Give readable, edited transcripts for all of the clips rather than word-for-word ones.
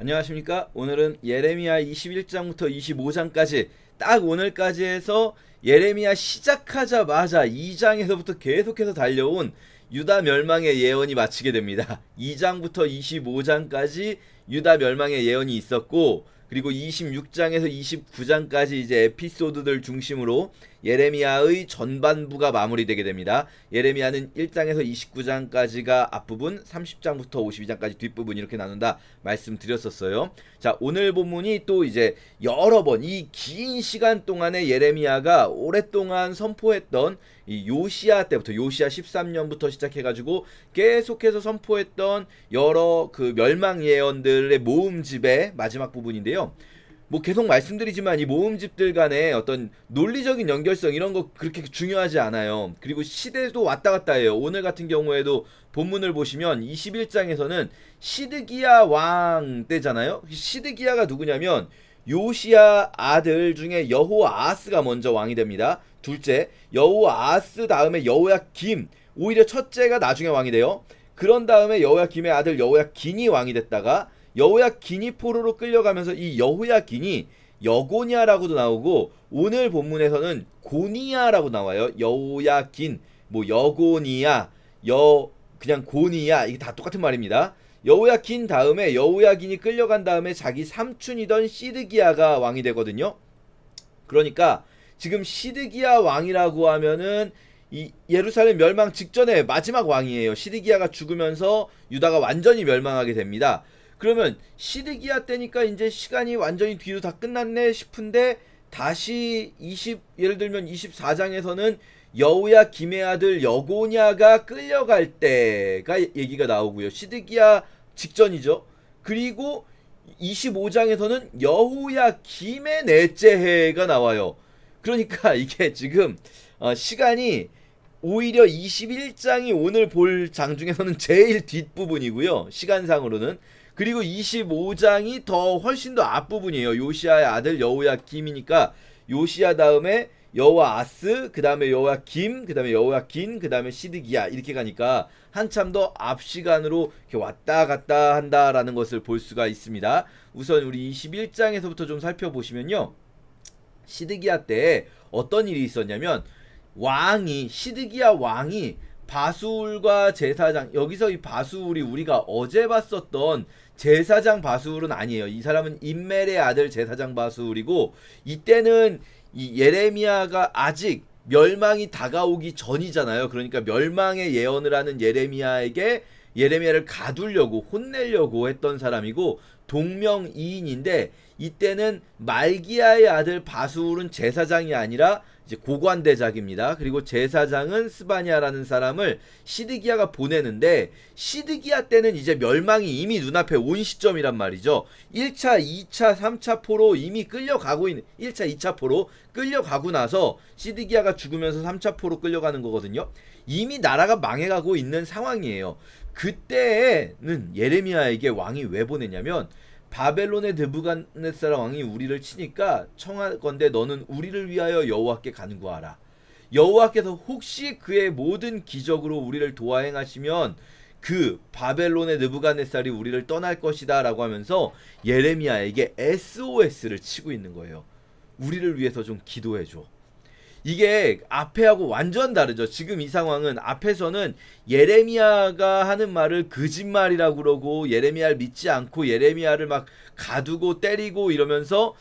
안녕하십니까. 오늘은 예레미야 21장부터 25장까지 딱 오늘까지 해서 예레미야 시작하자마자 2장에서부터 계속해서 달려온 유다 멸망의 예언이 마치게 됩니다. 2장부터 25장까지 유다 멸망의 예언이 있었고, 그리고 26장에서 29장까지 이제 에피소드들 중심으로 예레미야의 전반부가 마무리되게 됩니다. 예레미야는 1장에서 29장까지가 앞부분, 30장부터 52장까지 뒷부분 이렇게 나눈다 말씀드렸었어요. 자, 오늘 본문이 또 이제 여러 번 이 긴 시간 동안에 예레미야가 오랫동안 선포했던 이 요시야 때부터, 요시야 13년부터 시작해가지고 계속해서 선포했던 여러 그 멸망 예언들의 모음집의 마지막 부분인데요. 뭐 계속 말씀드리지만 이 모음집들 간의 어떤 논리적인 연결성 이런 거 그렇게 중요하지 않아요. 그리고 시대도 왔다 갔다 해요. 오늘 같은 경우에도 본문을 보시면 21장에서는 시드기야 왕 때잖아요. 시드기야가 누구냐면 요시야 아들 중에 여호아하스가 먼저 왕이 됩니다. 둘째, 여호아하스 다음에 여호야김, 오히려 첫째가 나중에 왕이 돼요. 그런 다음에 여호야김의 아들 여호야긴이 왕이 됐다가 여호야긴이 포로로 끌려가면서 이 여호야긴이 여고냐라고도 나오고, 오늘 본문에서는 고니야라고 나와요. 여호야긴, 뭐 여고니야, 그냥 고니야, 이게 다 똑같은 말입니다. 여호야긴 다음에 여호야긴이 끌려간 다음에 자기 삼촌이던 시드기야가 왕이 되거든요. 그러니까 지금 시드기야 왕이라고 하면은 이 예루살렘 멸망 직전에 마지막 왕이에요. 시드기야가 죽으면서 유다가 완전히 멸망하게 됩니다. 그러면 시드기야 때니까 이제 시간이 완전히 뒤로 다 끝났네 싶은데, 다시 예를 들면 24장에서는 여호야김의 아들 여고냐가 끌려갈 때가 얘기가 나오고요. 시드기야 직전이죠. 그리고 25장에서는 여호야김의 넷째 해가 나와요. 그러니까 이게 지금 시간이 오히려 21장이 오늘 볼 장 중에서는 제일 뒷부분이고요. 시간상으로는. 그리고 25장이 더 훨씬 더 앞부분이에요. 요시야의 아들 여호야김이니까 요시야 다음에 여호아스, 그 다음에 여호야김, 그 다음에 여호야긴, 그 다음에 시드기야, 이렇게 가니까 한참 더 앞 시간으로 이렇게 왔다 갔다 한다라는 것을 볼 수가 있습니다. 우선 우리 21장에서부터 좀 살펴보시면요, 시드기야 때 어떤 일이 있었냐면, 시드기야 왕이 바수울과 제사장, 여기서 이 바수울이 우리가 어제 봤었던 제사장 바수울은 아니에요. 이 사람은 임멜의 아들 제사장 바수울이고, 이때는 이 예레미야가 아직 멸망이 다가오기 전이잖아요. 그러니까 멸망의 예언을 하는 예레미야를 가두려고, 혼내려고 했던 사람이고, 동명이인인데, 이때는 말기야의 아들 바수울은 제사장이 아니라 이제 고관대작입니다. 그리고 제사장은 스바냐라는 사람을 시드기야가 보내는데, 시드기야 때는 이제 멸망이 이미 눈앞에 온 시점이란 말이죠. 1차, 2차, 3차 포로 이미 끌려가고 있는, 1차, 2차 포로 끌려가고 나서 시드기야가 죽으면서 3차 포로 끌려가는 거거든요. 이미 나라가 망해가고 있는 상황이에요. 그때는 예레미야에게 왕이 왜 보내냐면, 바벨론의 느부갓네살 왕이 우리를 치니까 청하건대 너는 우리를 위하여 여호와께 간구하라. 여호와께서 혹시 그의 모든 기적으로 우리를 도와행하시면 그 바벨론의 느부갓네살이 우리를 떠날 것이다 라고 하면서 예레미야에게 SOS를 치고 있는 거예요. 우리를 위해서 좀 기도해줘. 이게 앞에하고 완전 다르죠. 지금 이 상황은 앞에서는 예레미야가 하는 말을 거짓말이라고 그러고, 예레미야를 믿지 않고 예레미야를 막 가두고 때리고 이러면서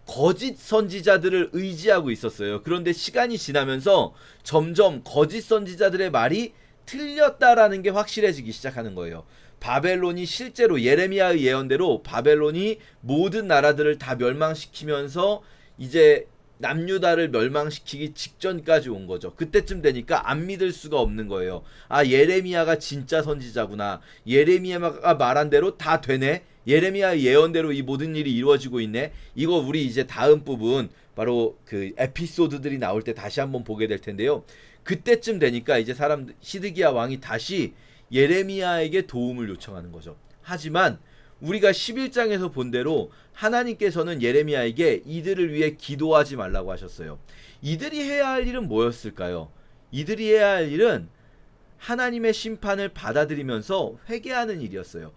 거짓 선지자들을 의지하고 있었어요. 그런데 시간이 지나면서 점점 거짓 선지자들의 말이 틀렸다라는 게 확실해지기 시작하는 거예요. 바벨론이 실제로 예레미야의 예언대로 바벨론이 모든 나라들을 다 멸망시키면서 이제 남유다를 멸망시키기 직전까지 온 거죠. 그때쯤 되니까 안 믿을 수가 없는 거예요. 아, 예레미야가 진짜 선지자구나. 예레미야가 말한 대로 다 되네. 예레미야의 예언대로 이 모든 일이 이루어지고 있네. 이거 우리 이제 다음 부분, 바로 그 에피소드들이 나올 때 다시 한번 보게 될 텐데요. 그때쯤 되니까 이제 시드기야 왕이 다시 예레미야에게 도움을 요청하는 거죠. 하지만 우리가 11장에서 본 대로 하나님께서는 예레미야에게 이들을 위해 기도하지 말라고 하셨어요. 이들이 해야 할 일은 뭐였을까요? 이들이 해야 할 일은 하나님의 심판을 받아들이면서 회개하는 일이었어요.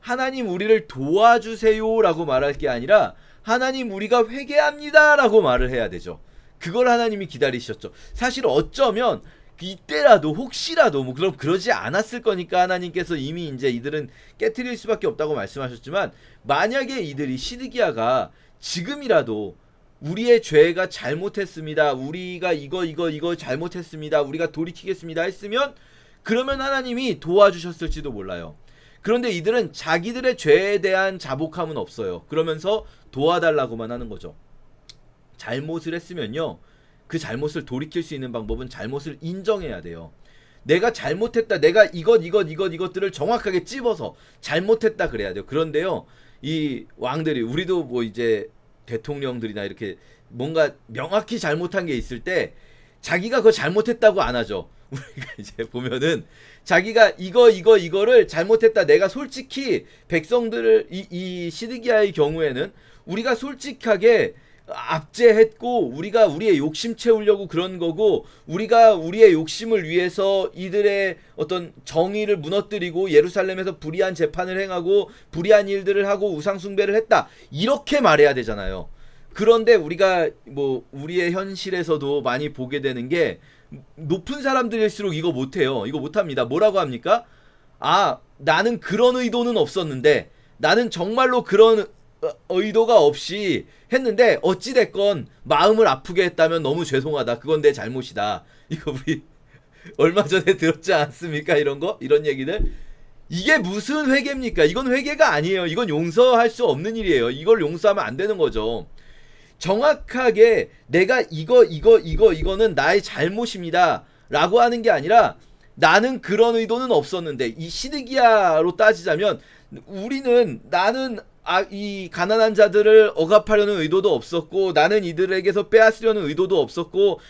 하나님 우리를 도와주세요 라고 말할 게 아니라 하나님 우리가 회개합니다 라고 말을 해야 되죠. 그걸 하나님이 기다리셨죠. 사실 어쩌면 이때라도 혹시라도 뭐 그럼 그러지 않았을 거니까 하나님께서 이미 이제 이들은 깨트릴 수밖에 없다고 말씀하셨지만, 만약에 이들이 시드기야가 지금이라도 우리의 죄가 잘못했습니다, 우리가 이거 잘못했습니다, 우리가 돌이키겠습니다 했으면 그러면 하나님이 도와주셨을지도 몰라요. 그런데 이들은 자기들의 죄에 대한 자복함은 없어요. 그러면서 도와달라고만 하는 거죠. 잘못을 했으면요, 그 잘못을 돌이킬 수 있는 방법은 잘못을 인정해야 돼요. 내가 잘못했다, 내가 이것들을 정확하게 찝어서 잘못했다 그래야 돼요. 그런데요, 이 왕들이, 우리도 뭐 이제 대통령들이나 이렇게 뭔가 명확히 잘못한 게 있을 때 자기가 그거 잘못했다고 안 하죠. 우리가 이제 보면은 자기가 이거를 잘못했다, 내가 솔직히 백성들을, 이 시드기야의 경우에는 우리가 솔직하게 압제했고 우리가 우리의 욕심 채우려고 그런 거고, 우리가 우리의 욕심을 위해서 이들의 어떤 정의를 무너뜨리고 예루살렘에서 불의한 재판을 행하고 불의한 일들을 하고 우상숭배를 했다, 이렇게 말해야 되잖아요. 그런데 우리가 뭐 우리의 현실에서도 많이 보게 되는 게, 높은 사람들일수록 이거 못해요. 이거 못합니다. 뭐라고 합니까? 아, 나는 그런 의도는 없었는데, 나는 정말로 그런 의도가 없이 했는데 어찌됐건 마음을 아프게 했다면 너무 죄송하다, 그건 내 잘못이다. 이거 우리 얼마 전에 들었지 않습니까? 이런 얘기들. 이게 무슨 회개입니까? 이건 회개가 아니에요. 이건 용서할 수 없는 일이에요. 이걸 용서하면 안 되는 거죠. 정확하게 내가 이거는 나의 잘못입니다 라고 하는 게 아니라, 나는 그런 의도는 없었는데, 이 시드기야로 따지자면 나는 이 가난한 자들을 억압하려는 의도도 없었고, 나는 이들에게서 빼앗으려는 의도도 없었고,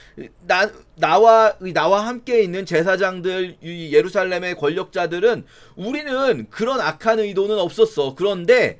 나와 함께 있는 제사장들, 이 예루살렘의 권력자들은 우리는 그런 악한 의도는 없었어. 그런데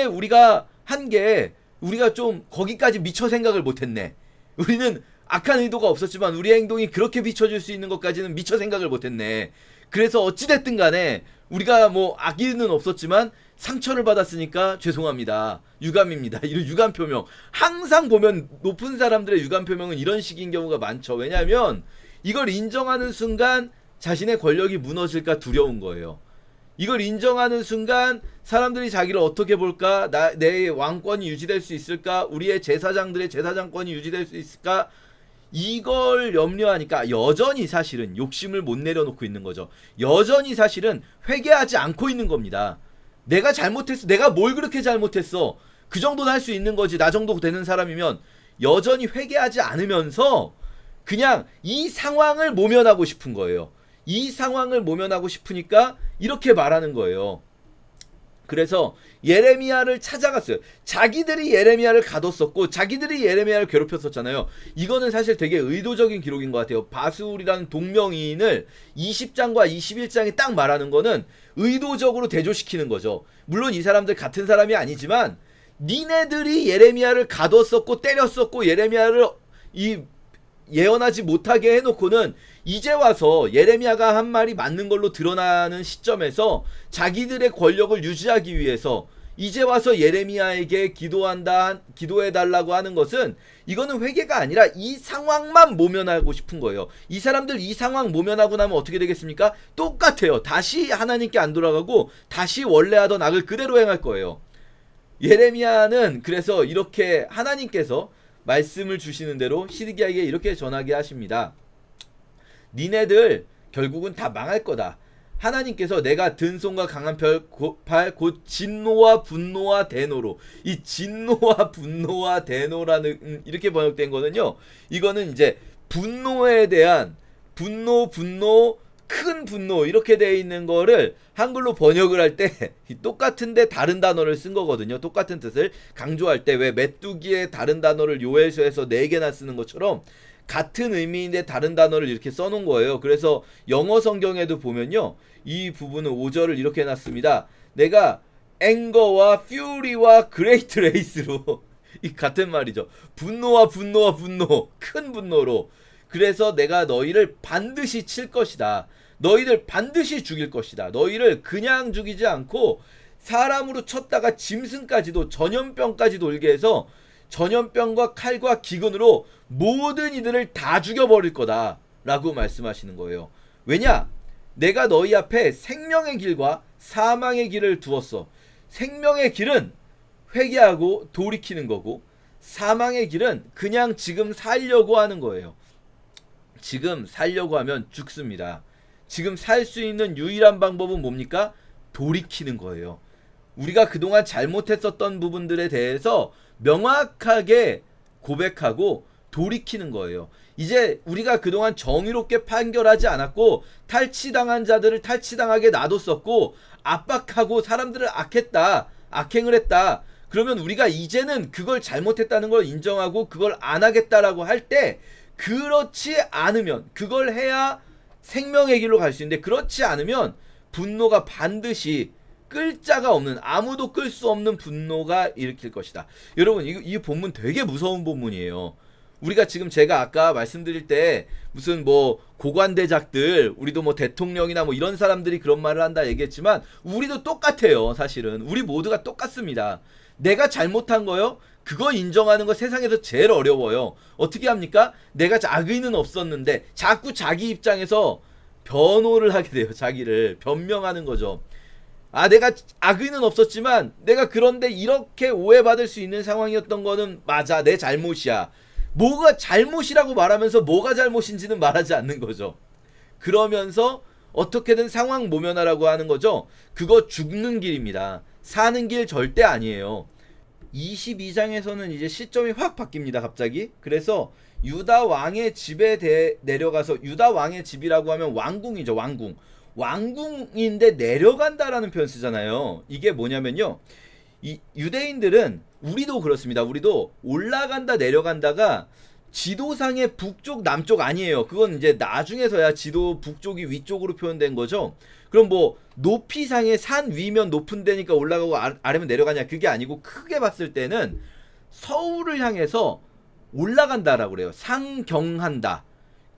우리가 한 게, 우리가 좀 거기까지 미처 생각을 못했네. 우리는 악한 의도가 없었지만 우리의 행동이 그렇게 비춰줄 수 있는 것까지는 미처 생각을 못했네. 그래서 어찌됐든 간에 우리가 뭐 악의는 없었지만 상처를 받았으니까 죄송합니다, 유감입니다, 이런 유감 표명. 항상 보면 높은 사람들의 유감 표명은 이런 식인 경우가 많죠. 왜냐하면 이걸 인정하는 순간 자신의 권력이 무너질까 두려운 거예요. 이걸 인정하는 순간 사람들이 자기를 어떻게 볼까, 내 왕권이 유지될 수 있을까, 우리의 제사장들의 제사장권이 유지될 수 있을까, 이걸 염려하니까 여전히 사실은 욕심을 못 내려놓고 있는 거죠. 여전히 사실은 회개하지 않고 있는 겁니다. 내가 잘못했어, 내가 뭘 그렇게 잘못했어, 그 정도는 할 수 있는 거지, 나 정도 되는 사람이면. 여전히 회개하지 않으면서 그냥 이 상황을 모면하고 싶은 거예요. 이 상황을 모면하고 싶으니까 이렇게 말하는 거예요. 그래서 예레미야를 찾아갔어요. 자기들이 예레미야를 가뒀었고 자기들이 예레미야를 괴롭혔었잖아요. 이거는 사실 되게 의도적인 기록인 것 같아요. 바술이라는 동명이인을 20장과 21장이 딱 말하는 거는 의도적으로 대조시키는 거죠. 물론 이 사람들 같은 사람이 아니지만, 니네들이 예레미야를 가뒀었고 때렸었고 예레미야를 예언하지 못하게 해놓고는 이제 와서 예레미야가 한 말이 맞는 걸로 드러나는 시점에서 자기들의 권력을 유지하기 위해서 이제 와서 예레미야에게 기도해달라고 하는 것은, 이거는 회개가 아니라 이 상황만 모면하고 싶은 거예요. 이 사람들 이 상황 모면하고 나면 어떻게 되겠습니까? 똑같아요. 다시 하나님께 안 돌아가고 다시 원래 하던 악을 그대로 행할 거예요. 예레미야는 그래서 이렇게 하나님께서 말씀을 주시는 대로 시드기야에게 이렇게 전하게 하십니다. 니네들 결국은 다 망할 거다. 하나님께서 내가 든 손과 강한 팔 곧 진노와 분노와 대노로, 이 진노와 분노와 대노라는 이렇게 번역된 거는요, 이거는 이제 분노에 대한 분노 큰 분노 이렇게 되어 있는 거를 한글로 번역을 할 때 똑같은데 다른 단어를 쓴 거거든요. 똑같은 뜻을 강조할 때 왜 메뚜기의 다른 단어를 요엘서에서 4개나 쓰는 것처럼 같은 의미인데 다른 단어를 이렇게 써놓은 거예요. 그래서 영어 성경에도 보면요, 이 부분은 5절을 이렇게 해놨습니다. 내가 앵거와 퓨리와 그레이트 레이스로 이 같은 말이죠. 분노, 큰 분노로. 그래서 내가 너희를 반드시 칠 것이다. 너희들 반드시 죽일 것이다. 너희를 그냥 죽이지 않고 사람으로 쳤다가 짐승까지도 전염병까지 돌게 해서 전염병과 칼과 기근으로 모든 이들을 다 죽여버릴 거다 라고 말씀하시는 거예요. 왜냐? 내가 너희 앞에 생명의 길과 사망의 길을 두었어. 생명의 길은 회개하고 돌이키는 거고, 사망의 길은 그냥 지금 살려고 하는 거예요. 지금 살려고 하면 죽습니다. 지금 살 수 있는 유일한 방법은 뭡니까? 돌이키는 거예요. 우리가 그동안 잘못했었던 부분들에 대해서 명확하게 고백하고 돌이키는 거예요. 이제 우리가 그동안 정의롭게 판결하지 않았고 탈취당한 자들을 탈취당하게 놔뒀었고 압박하고 사람들을 악행을 했다. 그러면 우리가 이제는 그걸 잘못했다는 걸 인정하고 그걸 안 하겠다라고 할 때, 그렇지 않으면, 그걸 해야 생명의 길로 갈 수 있는데 그렇지 않으면 분노가 반드시 끌 자가 없는, 아무도 끌 수 없는 분노가 일으킬 것이다. 여러분, 이 본문 되게 무서운 본문이에요. 우리가 지금 제가 아까 말씀드릴 때 무슨 뭐 고관대작들, 우리도 뭐 대통령이나 뭐 이런 사람들이 그런 말을 한다 얘기했지만 우리도 똑같아요. 사실은 우리 모두가 똑같습니다. 내가 잘못한 거요? 그거 인정하는 거 세상에서 제일 어려워요. 어떻게 합니까? 내가 악의는 없었는데 자꾸 자기 입장에서 변호를 하게 돼요. 자기를 변명하는 거죠. 아, 내가 악의는 없었지만 내가 그런데 이렇게 오해받을 수 있는 상황이었던 거는 맞아, 내 잘못이야. 뭐가 잘못이라고 말하면서 뭐가 잘못인지는 말하지 않는 거죠. 그러면서 어떻게든 상황 모면하라고 하는 거죠. 그거 죽는 길입니다. 사는 길 절대 아니에요. 22장에서는 이제 시점이 확 바뀝니다. 갑자기. 그래서 유다 왕의 집에 내려가서, 유다 왕의 집이라고 하면 왕궁이죠. 왕궁. 왕궁인데 내려간다라는 표현 쓰잖아요. 이게 뭐냐면요, 이 유대인들은, 우리도 그렇습니다. 우리도 올라간다 내려간다가 지도상의 북쪽 남쪽 아니에요. 그건 이제 나중에서야 지도 북쪽이 위쪽으로 표현된 거죠. 그럼 뭐 높이상의 산 위면 높은 데니까 올라가고 아래면 내려가냐, 그게 아니고 크게 봤을 때는 서울을 향해서 올라간다라고 그래요. 상경한다.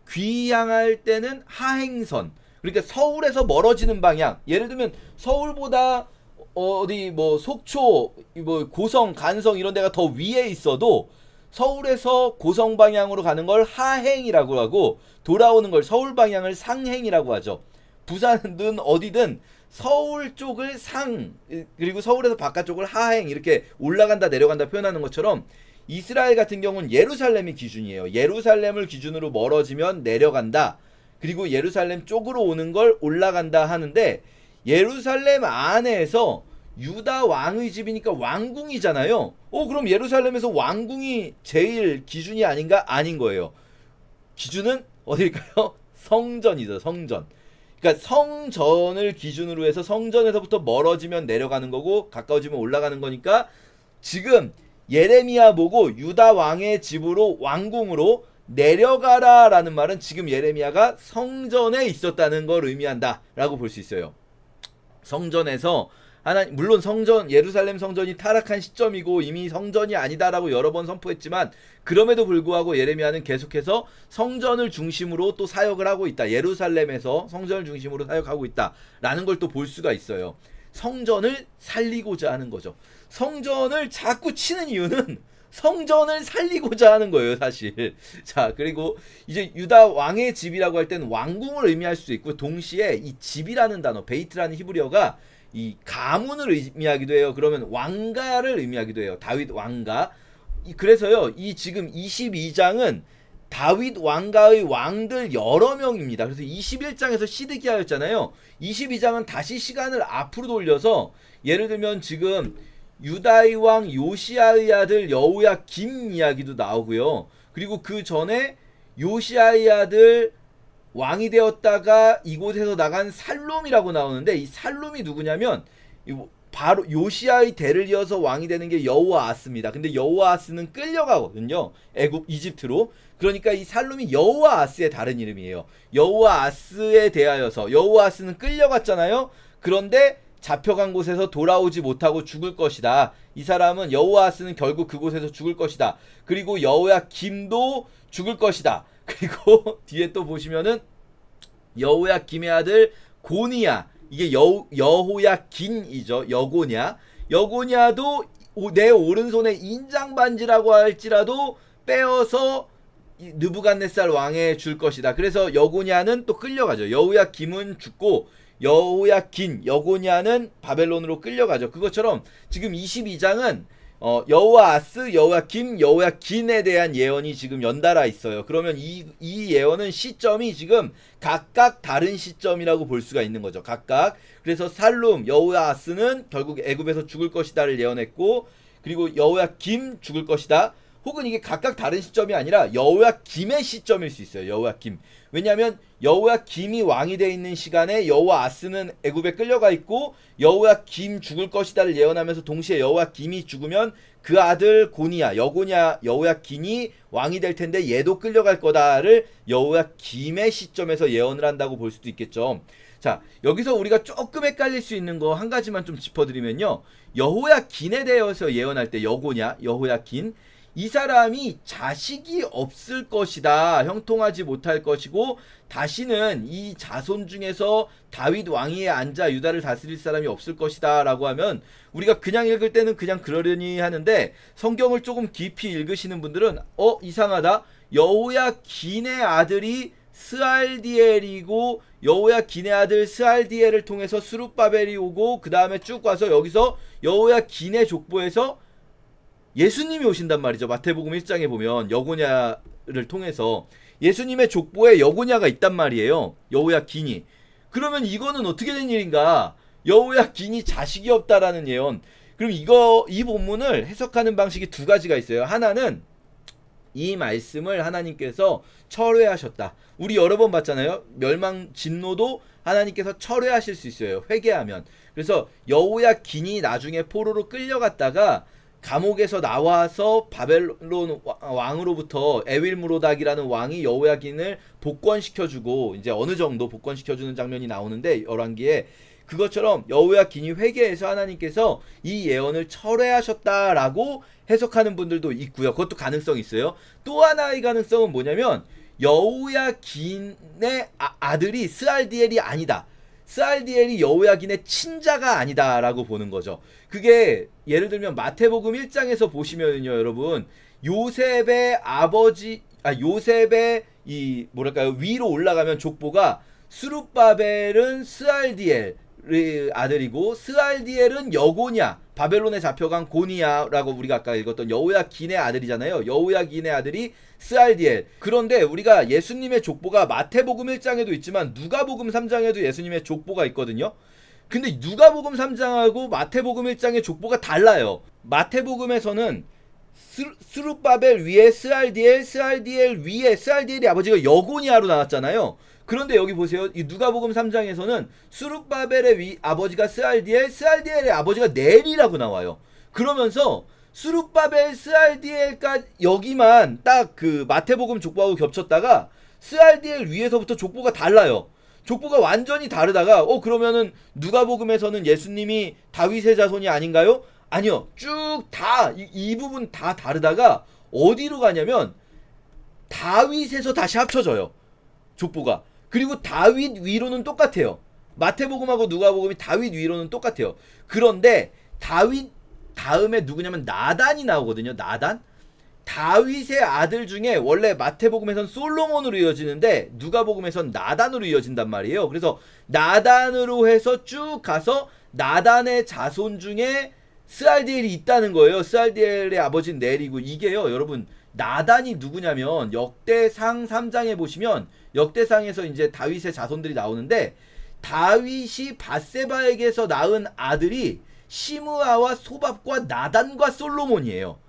귀향할 때는 하행선. 그러니까 서울에서 멀어지는 방향. 예를 들면 서울보다 어디 뭐 속초, 뭐 고성, 간성 이런 데가 더 위에 있어도 서울에서 고성 방향으로 가는 걸 하행이라고 하고, 돌아오는 걸 서울 방향을 상행이라고 하죠. 부산은 어디든 서울 쪽을 상, 그리고 서울에서 바깥쪽을 하행, 이렇게 올라간다 내려간다 표현하는 것처럼 이스라엘 같은 경우는 예루살렘이 기준이에요. 예루살렘을 기준으로 멀어지면 내려간다. 그리고 예루살렘 쪽으로 오는 걸 올라간다 하는데, 예루살렘 안에서 유다 왕의 집이니까 왕궁이잖아요. 그럼 예루살렘에서 왕궁이 제일 기준이 아닌가? 아닌 거예요. 기준은 어딜까요? 성전이죠. 성전. 그러니까 성전을 기준으로 해서 성전에서부터 멀어지면 내려가는 거고 가까워지면 올라가는 거니까, 지금 예레미야 보고 유다 왕의 집으로, 왕궁으로 내려가라 라는 말은 지금 예레미야가 성전에 있었다는 걸 의미한다 라고 볼 수 있어요. 성전에서 물론 성전, 예루살렘 성전이 타락한 시점이고 이미 성전이 아니다라고 여러 번 선포했지만, 그럼에도 불구하고 예레미야는 계속해서 성전을 중심으로 또 사역을 하고 있다. 예루살렘에서 성전을 중심으로 사역하고 있다 라는 걸 또 볼 수가 있어요. 성전을 살리고자 하는 거죠. 성전을 자꾸 치는 이유는 성전을 살리고자 하는 거예요, 사실. 자, 그리고 이제 유다 왕의 집이라고 할 때는 왕궁을 의미할 수도 있고, 동시에 이 집이라는 단어, 베이트라는 히브리어가 이 가문을 의미하기도 해요. 그러면 왕가를 의미하기도 해요. 다윗 왕가. 그래서요, 이 지금 22장은 다윗 왕가의 왕들 여러 명입니다. 그래서 21장에서 시드기야였잖아요. 22장은 다시 시간을 앞으로 돌려서, 예를 들면 지금 유다의 왕 요시야의 아들 여호야김 이야기도 나오고요. 그리고 그 전에 요시야의 아들 왕이 되었다가 이곳에서 나간 살롬이라고 나오는데, 이 살롬이 누구냐면 바로 요시야의 대를 이어서 왕이 되는 게 여호아스입니다. 근데 여호아스는 끌려가거든요, 이집트로. 그러니까 이 살롬이 여호아스의 다른 이름이에요. 여호아스에 대하여서, 여호아스는 끌려갔잖아요. 그런데 잡혀간 곳에서 돌아오지 못하고 죽을 것이다. 이 사람은, 여호아스는 결국 그곳에서 죽을 것이다. 그리고 여호야김도 죽을 것이다. 그리고 뒤에 또 보시면은 여호야김의 아들 고니야, 이게 여호야긴이죠. 여고냐도 내 오른손에 인장반지라고 할지라도 빼어서 느부갓네살 왕에 줄 것이다. 그래서 여고냐는 또 끌려가죠. 여호야김은 죽고 여고냐는 바벨론으로 끌려가죠. 그것처럼 지금 22장은 여호아스, 여호야김, 여호야긴에 대한 예언이 지금 연달아 있어요. 그러면 이 예언은 시점이 지금 각각 다른 시점이라고 볼 수가 있는 거죠. 각각. 그래서 살룸, 여호아스는 결국 애굽에서 죽을 것이다를 예언했고, 그리고 여호야김 죽을 것이다. 혹은 이게 각각 다른 시점이 아니라 여호야김의 시점일 수 있어요. 여호야김. 왜냐하면 여호야김이 왕이 되어 있는 시간에 여호아스는 애굽에 끌려가 있고, 여호야김 죽을 것이다를 예언하면서 동시에 여호야김이 죽으면 그 아들 고니야, 여호야긴이 왕이 될 텐데 얘도 끌려갈 거다를 여호야김의 시점에서 예언을 한다고 볼 수도 있겠죠. 자, 여기서 우리가 조금 헷갈릴 수 있는 거 한 가지만 좀 짚어드리면요. 여호야긴에 대해서 예언할 때 여호야긴, 이 사람이 자식이 없을 것이다. 형통하지 못할 것이고 다시는 이 자손 중에서 다윗 왕위에 앉아 유다를 다스릴 사람이 없을 것이다 라고 하면 우리가 그냥 읽을 때는 그냥 그러려니 하는데, 성경을 조금 깊이 읽으시는 분들은 이상하다. 여호야긴의 아들이 스알디엘이고 여호야긴의 아들 스알디엘을 통해서 스룹바벨이 오고 그 다음에 쭉 와서 여기서 여호야긴의 족보에서 예수님이 오신단 말이죠. 마태복음 1장에 보면 여고냐를 통해서 예수님의 족보에 여고냐가 있단 말이에요. 여호야긴이. 그러면 이거는 어떻게 된 일인가? 여호야긴이 자식이 없다라는 예언. 그럼 이 본문을 해석하는 방식이 두 가지가 있어요. 하나는 이 말씀을 하나님께서 철회하셨다. 우리 여러 번 봤잖아요. 멸망 진노도 하나님께서 철회하실 수 있어요. 회개하면. 그래서 여호야긴이 나중에 포로로 끌려갔다가 감옥에서 나와서 바벨론 왕으로부터 에윌무로닥이라는 왕이 여호야긴을 복권시켜주고, 이제 어느 정도 복권시켜주는 장면이 나오는데 열왕기에, 그것처럼 여호야긴이 회개해서 하나님께서 이 예언을 철회하셨다라고 해석하는 분들도 있고요. 그것도 가능성이 있어요. 또 하나의 가능성은 뭐냐면 여호야긴의 아들이 스알디엘이 아니다. 스알디엘이 여호야긴의 친자가 아니다라고 보는 거죠. 그게 예를 들면 마태복음 1장에서 보시면요, 여러분, 요셉의 이 뭐랄까요, 위로 올라가면 족보가 스룹바벨은 스알디엘 아들이고 스알디엘은 여고냐, 바벨론에 잡혀간 고니야라고 우리가 아까 읽었던 여호야긴의 아들이잖아요. 여호야긴의 아들이 스알디엘. 그런데 우리가 예수님의 족보가 마태복음 1장에도 있지만 누가복음 3장에도 예수님의 족보가 있거든요. 근데 누가복음 3장하고 마태복음 1장의 족보가 달라요. 마태복음에서는 스룹바벨 위에 스알디엘 위에 스알디엘이 아버지가 여고니아로 나왔잖아요. 그런데 여기 보세요. 이 누가복음 3장에서는 스룹바벨의 아버지가 스알디엘의 아버지가 넬이라고 나와요. 그러면서 스룹바벨 스알디엘까지 여기만 딱 그 마태복음 족보하고 겹쳤다가 스알디엘 위에서부터 족보가 달라요. 족보가 완전히 다르다가 그러면은 누가복음에서는 예수님이 다윗의 자손이 아닌가요? 아니요. 쭉 다 이 부분 다 다르다가 어디로 가냐면 다윗에서 다시 합쳐져요. 족보가. 그리고 다윗 위로는 똑같아요. 마태복음하고 누가복음이 다윗 위로는 똑같아요. 그런데 다윗 다음에 누구냐면 나단이 나오거든요. 나단. 다윗의 아들 중에 원래 마태복음에선 솔로몬으로 이어지는데 누가복음에선 나단으로 이어진단 말이에요. 그래서 나단으로 해서 쭉 가서 나단의 자손 중에 스알디엘이 있다는 거예요. 스알디엘의 아버지는 넬이고, 이게요, 여러분, 나단이 누구냐면 역대상 3장에 보시면 역대상에서 이제 다윗의 자손들이 나오는데, 다윗이 밧세바에게서 낳은 아들이 시므아와 소밥과 나단과 솔로몬이에요.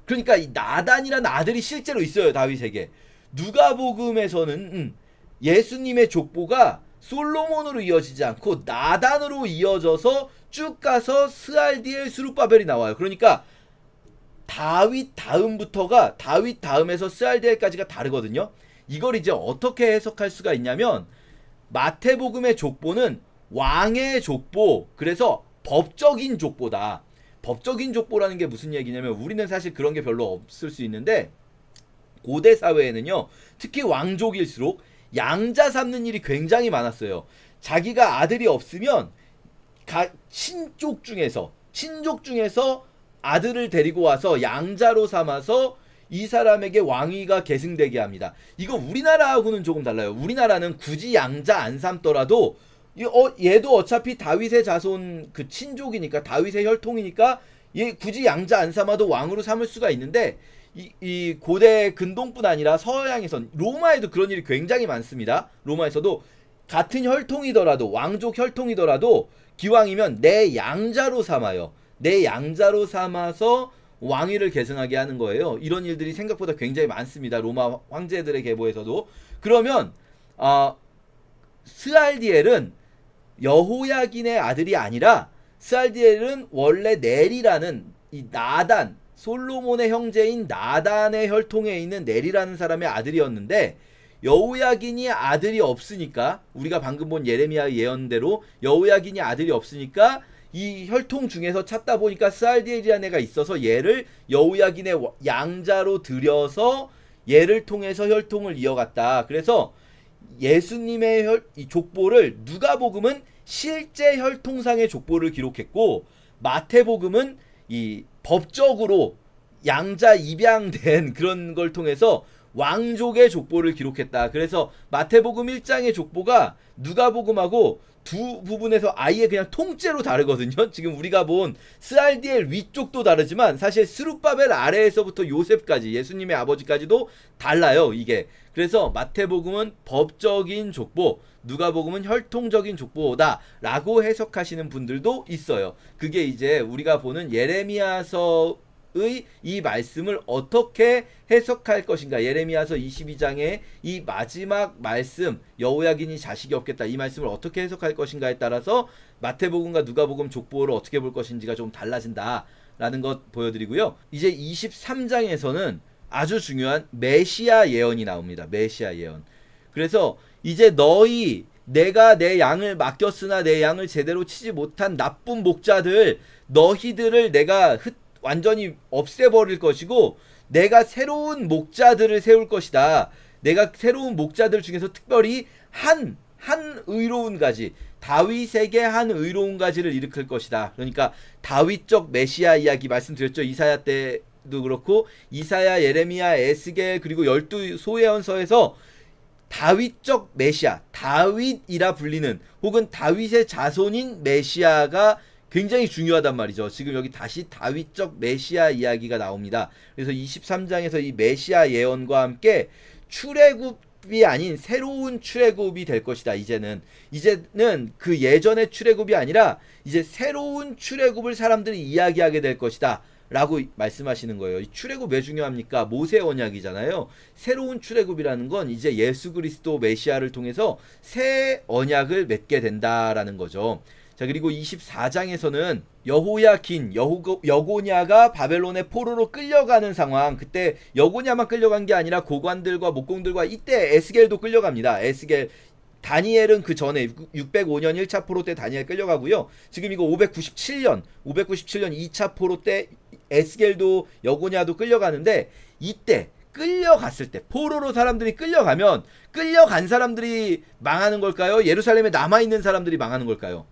그러니까 이 나단이라는 아들이 실제로 있어요, 다윗에게. 누가복음에서는 예수님의 족보가 솔로몬으로 이어지지 않고 나단으로 이어져서 쭉 가서 스알디엘, 스룹바벨이 나와요. 그러니까 다윗 다음부터가, 다윗 다음에서 스알디엘까지가 다르거든요. 이걸 이제 어떻게 해석할 수가 있냐면, 마태복음의 족보는 왕의 족보, 그래서 법적인 족보다. 법적인 족보라는 게 무슨 얘기냐면, 우리는 사실 그런 게 별로 없을 수 있는데, 고대 사회에는요, 특히 왕족일수록 양자 삼는 일이 굉장히 많았어요. 자기가 아들이 없으면 친족 중에서 아들을 데리고 와서 양자로 삼아서 이 사람에게 왕위가 계승되게 합니다. 이거 우리나라하고는 조금 달라요. 우리나라는 굳이 양자 안 삼더라도 얘도 어차피 다윗의 자손 그 친족이니까, 다윗의 혈통이니까 얘 굳이 양자 안 삼아도 왕으로 삼을 수가 있는데, 이 고대 근동뿐 아니라 서양에선, 로마에도 그런 일이 굉장히 많습니다. 로마에서도 같은 혈통이더라도, 왕족 혈통이더라도 기왕이면 내 양자로 삼아요. 내 양자로 삼아서 왕위를 계승하게 하는 거예요. 이런 일들이 생각보다 굉장히 많습니다. 로마 황제들의 계보에서도. 그러면 스알디엘은 여호야긴의 아들이 아니라, 스알디엘은 원래 넬이라는 이 나단, 솔로몬의 형제인 나단의 혈통에 있는 넬이라는 사람의 아들이었는데, 여호야긴이 아들이 없으니까, 우리가 방금 본 예레미야 예언대로 여호야긴이 아들이 없으니까 이 혈통 중에서 찾다 보니까 스알디엘이라는 애가 있어서 얘를 여호야긴의 양자로 들여서 얘를 통해서 혈통을 이어갔다. 그래서 예수님의 이 족보를, 누가복음은 실제 혈통상의 족보를 기록했고, 마태복음은 이 법적으로 양자 입양된 그런 걸 통해서 왕족의 족보를 기록했다. 그래서 마태복음 1장의 족보가 누가복음하고 두 부분에서 아예 그냥 통째로 다르거든요. 지금 우리가 본 스알디엘 위쪽도 다르지만 사실 스룹바벨 아래에서부터 요셉까지, 예수님의 아버지까지도 달라요, 이게. 그래서 마태복음은 법적인 족보, 누가복음은 혈통적인 족보다 라고 해석하시는 분들도 있어요. 그게 이제 우리가 보는 예레미야서의 이 말씀을 어떻게 해석할 것인가, 예레미야서 22장의 이 마지막 말씀, 여호야긴이 자식이 없겠다, 이 말씀을 어떻게 해석할 것인가에 따라서 마태복음과 누가복음 족보를 어떻게 볼 것인지가 좀 달라진다 라는 것 보여드리고요. 이제 23장에서는 아주 중요한 메시아 예언이 나옵니다. 메시아 예언. 그래서 이제 내가 내 양을 맡겼으나 내 양을 제대로 치지 못한 나쁜 목자들, 너희들을 내가 완전히 없애버릴 것이고, 내가 새로운 목자들을 세울 것이다. 내가 새로운 목자들 중에서 특별히 한 의로운 가지, 다윗에게 한 의로운 가지를 일으킬 것이다. 그러니까 다윗적 메시아 이야기 말씀드렸죠. 이사야 때도 그렇고, 이사야, 예레미야, 에스겔, 그리고 12 소예언서에서 다윗적 메시아, 다윗이라 불리는, 혹은 다윗의 자손인 메시아가 굉장히 중요하단 말이죠. 지금 여기 다시 다윗적 메시아 이야기가 나옵니다. 그래서 23장에서 이 메시아 예언과 함께 출애굽이 아닌 새로운 출애굽이 될 것이다. 이제는 그 예전의 출애굽이 아니라 이제 새로운 출애굽을 사람들이 이야기하게 될 것이다 라고 말씀하시는 거예요. 이 출애굽 왜 중요합니까? 모세 언약이잖아요. 새로운 출애굽이라는 건 이제 예수 그리스도 메시아를 통해서 새 언약을 맺게 된다라는 거죠. 자, 그리고 24장에서는 여호야긴, 여고냐가 바벨론의 포로로 끌려가는 상황. 그때 여고냐만 끌려간 게 아니라 고관들과 목공들과, 이때 에스겔도 끌려갑니다. 에스겔, 다니엘은 그 전에 605년 1차 포로 때 다니엘 끌려가고요. 지금 이거 597년 2차 포로 때 에스겔도 여고냐도 끌려가는데, 이때 끌려갔을 때, 포로로 사람들이 끌려가면 끌려간 사람들이 망하는 걸까요? 예루살렘에 남아있는 사람들이 망하는 걸까요?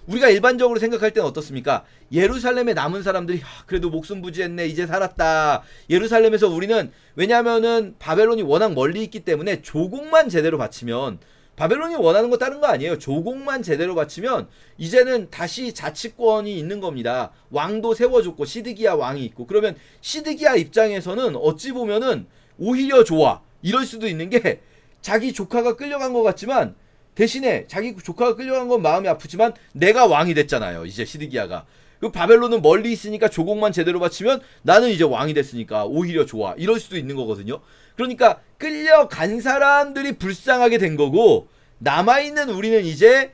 우리가 일반적으로 생각할 때는 어떻습니까? 예루살렘에 남은 사람들이 그래도 목숨 부지했네, 이제 살았다. 예루살렘에서 우리는, 왜냐하면은 바벨론이 워낙 멀리 있기 때문에 조공만 제대로 바치면, 바벨론이 원하는 거 다른 거 아니에요. 조공만 제대로 바치면 이제는 다시 자치권이 있는 겁니다. 왕도 세워줬고 시드기야 왕이 있고. 그러면 시드기야 입장에서는 어찌 보면은 오히려 좋아, 이럴 수도 있는 게, 자기 조카가 끌려간 것 같지만 대신에 자기 조카가 끌려간 건 마음이 아프지만 내가 왕이 됐잖아요, 이제 시드기야가. 그 바벨론은 멀리 있으니까 조공만 제대로 바치면 나는 이제 왕이 됐으니까 오히려 좋아, 이럴 수도 있는 거거든요. 그러니까 끌려간 사람들이 불쌍하게 된 거고, 남아있는 우리는 이제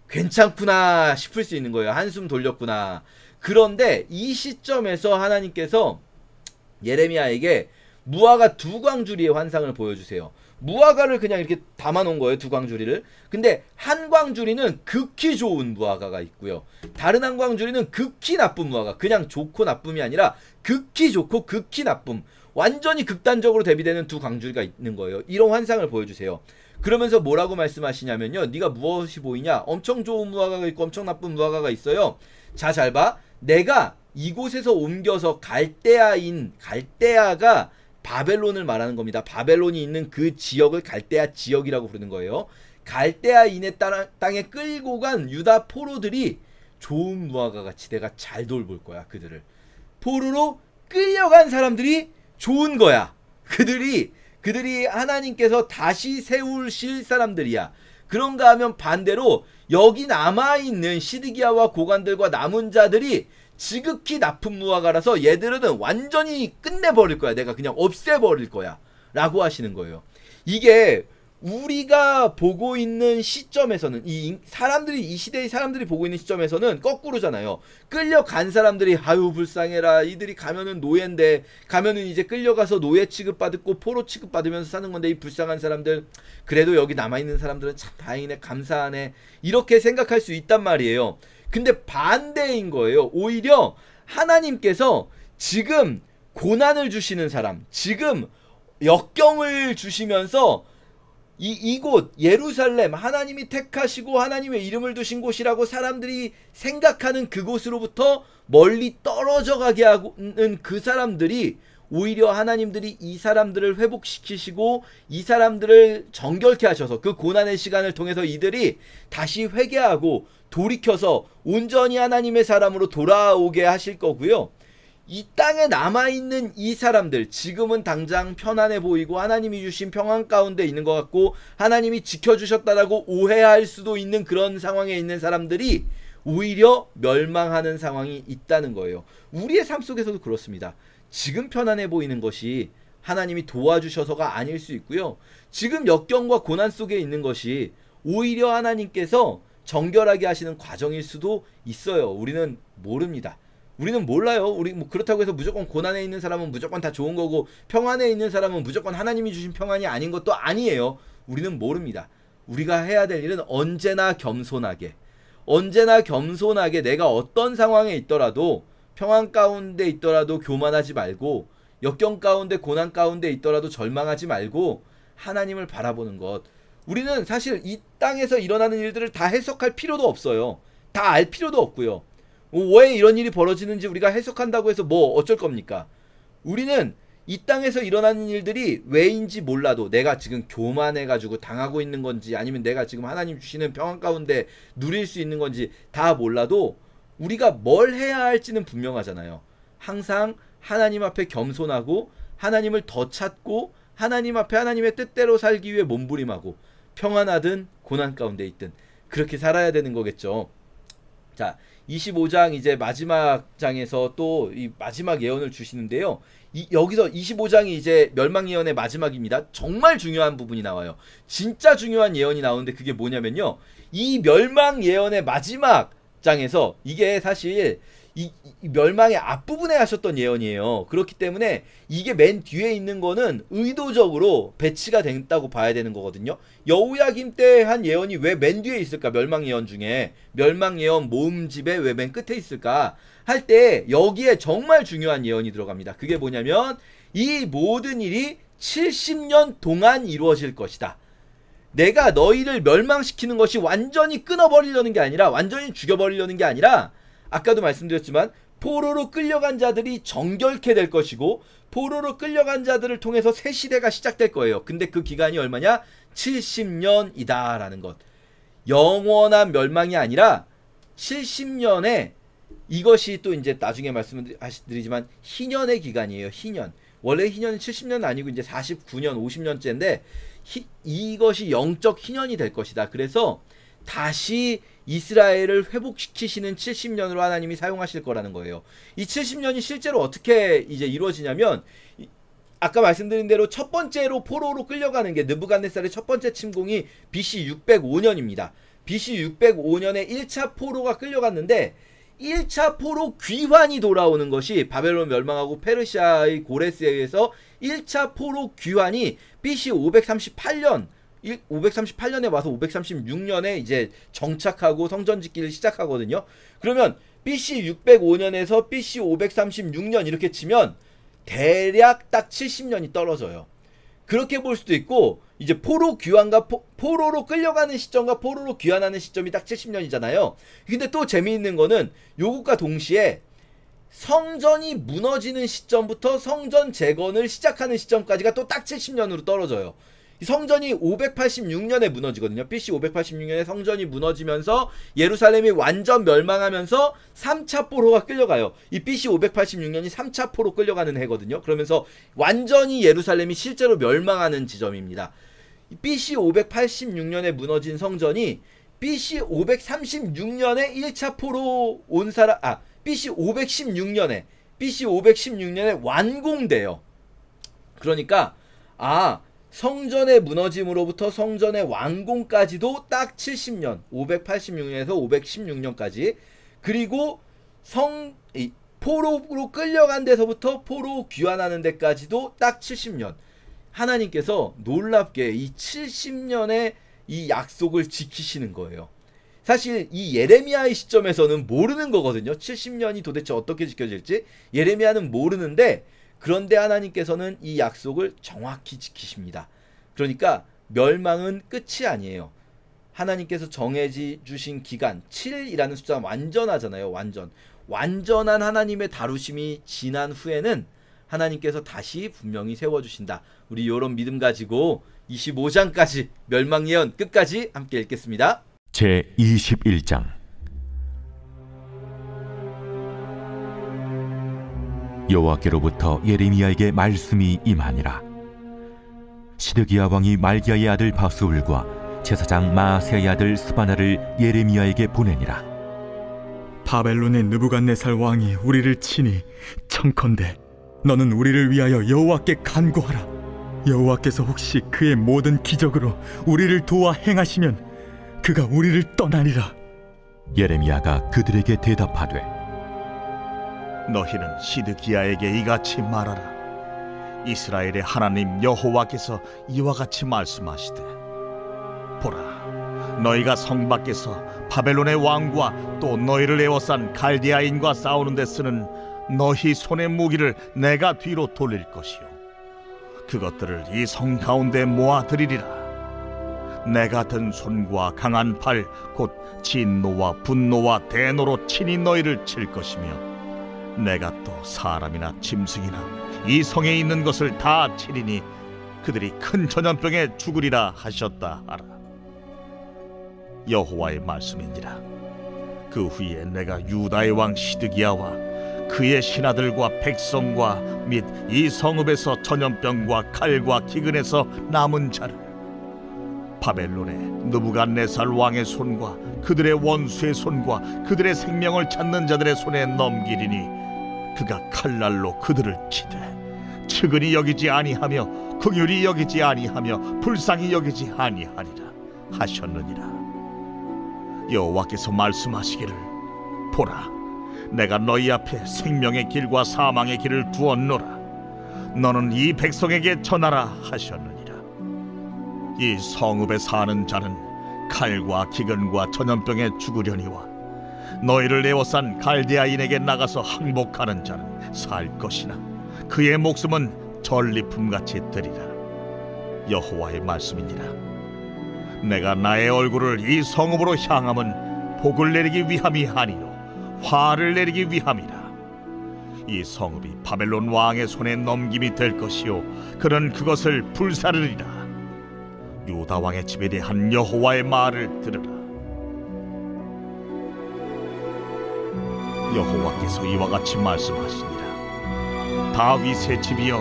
괜찮구나 싶을 수 있는 거예요. 한숨 돌렸구나. 그런데 이 시점에서 하나님께서 예레미야에게 무화과 두 광주리의 환상을 보여주세요. 무화과를 그냥 이렇게 담아놓은 거예요, 두 광주리를. 근데 한 광주리는 극히 좋은 무화과가 있고요, 다른 한 광주리는 극히 나쁜 무화과, 그냥 좋고 나쁨이 아니라 극히 좋고 극히 나쁨, 완전히 극단적으로 대비되는 두 광주리가 있는 거예요. 이런 환상을 보여주세요. 그러면서 뭐라고 말씀하시냐면요. 네가 무엇이 보이냐? 엄청 좋은 무화과가 있고 엄청 나쁜 무화과가 있어요. 자, 잘 봐. 내가 이곳에서 옮겨서 갈대아가 바벨론을 말하는 겁니다. 바벨론이 있는 그 지역을 갈대아 지역이라고 부르는 거예요. 갈대아인의 땅에 끌고 간 유다 포로들이 좋은 무화과 같이 내가 잘 돌볼 거야. 그들을 포로로 끌려간 사람들이 좋은 거야. 그들이 하나님께서 다시 세우실 사람들이야. 그런가 하면 반대로 여기 남아있는 시드기야와 고관들과 남은 자들이 지극히 나쁜 무화과라서 얘들은 완전히 끝내버릴 거야. 내가 그냥 없애버릴 거야 라고 하시는 거예요. 이게 우리가 보고 있는 시점에서는 이 시대의 사람들이 보고 있는 시점에서는 거꾸로잖아요. 끌려간 사람들이 아유 불쌍해라. 이들이 가면은 노예인데 가면은 이제 끌려가서 노예 취급받고 포로 취급받으면서 사는 건데 이 불쌍한 사람들 그래도 여기 남아있는 사람들은 참 다행이네 감사하네 이렇게 생각할 수 있단 말이에요. 근데 반대인 거예요. 오히려 하나님께서 지금 고난을 주시는 사람 지금 역경을 주시면서 이곳 예루살렘 하나님이 택하시고 하나님의 이름을 두신 곳이라고 사람들이 생각하는 그곳으로부터 멀리 떨어져 가게 하는 그 사람들이 오히려 하나님들이 이 사람들을 회복시키시고 이 사람들을 정결케 하셔서 그 고난의 시간을 통해서 이들이 다시 회개하고 돌이켜서 온전히 하나님의 사람으로 돌아오게 하실 거고요. 이 땅에 남아있는 이 사람들 지금은 당장 편안해 보이고 하나님이 주신 평안 가운데 있는 것 같고 하나님이 지켜주셨다라고 오해할 수도 있는 그런 상황에 있는 사람들이 오히려 멸망하는 상황이 있다는 거예요. 우리의 삶 속에서도 그렇습니다. 지금 편안해 보이는 것이 하나님이 도와주셔서가 아닐 수 있고요. 지금 역경과 고난 속에 있는 것이 오히려 하나님께서 정결하게 하시는 과정일 수도 있어요. 우리는 모릅니다. 우리는 몰라요. 우리 뭐 그렇다고 해서 무조건 고난에 있는 사람은 무조건 다 좋은 거고 평안에 있는 사람은 무조건 하나님이 주신 평안이 아닌 것도 아니에요. 우리는 모릅니다. 우리가 해야 될 일은 언제나 겸손하게 내가 어떤 상황에 있더라도 평안 가운데 있더라도 교만하지 말고 역경 가운데 고난 가운데 있더라도 절망하지 말고 하나님을 바라보는 것. 우리는 사실 이 땅에서 일어나는 일들을 다 해석할 필요도 없어요. 다 알 필요도 없고요. 왜 이런 일이 벌어지는지 우리가 해석한다고 해서 뭐 어쩔 겁니까? 우리는 이 땅에서 일어나는 일들이 왜인지 몰라도 내가 지금 교만해가지고 당하고 있는 건지 아니면 내가 지금 하나님 주시는 평안 가운데 누릴 수 있는 건지 다 몰라도 우리가 뭘 해야 할지는 분명하잖아요. 항상 하나님 앞에 겸손하고 하나님을 더 찾고 하나님 앞에 하나님의 뜻대로 살기 위해 몸부림하고 평안하든 고난 가운데 있든 그렇게 살아야 되는 거겠죠. 자, 25장 이제 마지막 장에서 또 이 마지막 예언을 주시는데요. 여기서 25장이 이제 멸망 예언의 마지막입니다. 정말 중요한 부분이 나와요. 진짜 중요한 예언이 나오는데 그게 뭐냐면요. 이 멸망 예언의 마지막 장에서 이게 사실 이 멸망의 앞부분에 하셨던 예언이에요. 그렇기 때문에 이게 맨 뒤에 있는 거는 의도적으로 배치가 됐다고 봐야 되는 거거든요. 여호야김 때 한 예언이 왜 맨 뒤에 있을까? 멸망 예언 중에 멸망 예언 모음집에 왜 맨 끝에 있을까? 할 때 여기에 정말 중요한 예언이 들어갑니다. 그게 뭐냐면 이 모든 일이 70년 동안 이루어질 것이다. 내가 너희를 멸망시키는 것이 완전히 끊어버리려는 게 아니라 완전히 죽여버리려는 게 아니라 아까도 말씀드렸지만 포로로 끌려간 자들이 정결케 될 것이고 포로로 끌려간 자들을 통해서 새 시대가 시작될 거예요. 근데 그 기간이 얼마냐? 70년이다 라는 것. 영원한 멸망이 아니라 70년에 이것이 또 이제 나중에 말씀드리지만 희년의 기간이에요. 희년. 원래 희년은 70년 아니고 이제 49년 50년째인데 이것이 영적 희년이 될 것이다. 그래서 다시 이스라엘을 회복시키시는 70년으로 하나님이 사용하실 거라는 거예요. 이 70년이 실제로 어떻게 이제 이루어지냐면 아까 말씀드린 대로 첫 번째로 포로로 끌려가는 게 느부갓네살의 첫 번째 침공이 BC 605년입니다. BC 605년에 1차 포로가 끌려갔는데 1차 포로 귀환이 돌아오는 것이 바벨론 멸망하고 페르시아의 고레스에 의해서 1차 포로 귀환이 BC 538년에 와서 536년에 이제 정착하고 성전 짓기를 시작하거든요. 그러면 BC 605년에서 BC 536년 이렇게 치면 대략 딱 70년이 떨어져요. 그렇게 볼 수도 있고 이제 포로 귀환과 포로로 끌려가는 시점과 포로로 귀환하는 시점이 딱 70년이잖아요. 근데 또 재미있는 거는 요것과 동시에 성전이 무너지는 시점부터 성전 재건을 시작하는 시점까지가 또 딱 70년으로 떨어져요. 성전이 586년에 무너지거든요. BC 586년에 성전이 무너지면서 예루살렘이 완전 멸망하면서 3차 포로가 끌려가요. 이 BC 586년이 3차 포로 끌려가는 해거든요. 그러면서 완전히 예루살렘이 실제로 멸망하는 지점입니다. BC 586년에 무너진 성전이 BC 536년에 1차 포로 온 사람, BC 516년에 완공돼요. 그러니까 성전의 무너짐으로부터 성전의 완공까지도 딱 70년, 586년에서 516년까지, 그리고 포로로 끌려간 데서부터 포로 귀환하는 데까지도 딱 70년. 하나님께서 놀랍게 이 70년의 이 약속을 지키시는 거예요. 사실 이 예레미야의 시점에서는 모르는 거거든요. 70년이 도대체 어떻게 지켜질지 예레미야는 모르는데, 그런데 하나님께서는 이 약속을 정확히 지키십니다. 그러니까 멸망은 끝이 아니에요. 하나님께서 정해지 주신 기간 7이라는 숫자는 완전하잖아요. 완전한 하나님의 다루심이 지난 후에는 하나님께서 다시 분명히 세워주신다. 우리 이런 믿음 가지고 25장까지 멸망 예언 끝까지 함께 읽겠습니다. 제21장. 여호와께로부터 예레미야에게 말씀이 임하니라. 시드기야 왕이 말기야의 아들 바수울과 제사장 마아세야의 아들 스바나를 예레미야에게 보내니라. 바벨론의 느부갓네살 왕이 우리를 치니 청컨대 너는 우리를 위하여 여호와께 간구하라. 여호와께서 혹시 그의 모든 기적으로 우리를 도와 행하시면 그가 우리를 떠나리라. 예레미야가 그들에게 대답하되, 너희는 시드기야에게 이같이 말하라. 이스라엘의 하나님 여호와께서 이와 같이 말씀하시되, 보라, 너희가 성 밖에서 바벨론의 왕과 또 너희를 에워싼 갈대아인과 싸우는 데 쓰는 너희 손의 무기를 내가 뒤로 돌릴 것이요, 그것들을 이 성 가운데 모아들이리라. 내가 든 손과 강한 팔, 곧 진노와 분노와 대노로 친히 너희를 칠 것이며, 내가 또 사람이나 짐승이나 이 성에 있는 것을 다 치리니 그들이 큰 전염병에 죽으리라 하셨다 하라. 여호와의 말씀이니라. 그 후에 내가 유다의 왕 시드기야와 그의 신하들과 백성과 및 이 성읍에서 전염병과 칼과 기근에서 남은 자를 바벨론의 느부갓네살 왕의 손과 그들의 원수의 손과 그들의 생명을 찾는 자들의 손에 넘기리니, 그가 칼날로 그들을 치되 측은히 여기지 아니하며 긍휼히 여기지 아니하며 불쌍히 여기지 아니하리라 하셨느니라. 여호와께서 말씀하시기를, 보라, 내가 너희 앞에 생명의 길과 사망의 길을 두었노라. 너는 이 백성에게 전하라 하셨느니라. 이 성읍에 사는 자는 칼과 기근과 전염병에 죽으려니와 너희를 에워싼 갈대아인에게 나가서 항복하는 자는 살 것이나 그의 목숨은 전리품같이 되리라. 여호와의 말씀이니라. 내가 나의 얼굴을 이 성읍으로 향함은 복을 내리기 위함이 아니요 화를 내리기 위함이라. 이 성읍이 바벨론 왕의 손에 넘김이 될 것이요 그는 그것을 불사르리라. 유다 왕의 집에 대한 여호와의 말을 들으라. 여호와께서 이와 같이 말씀하시니라. 다윗의 집이여,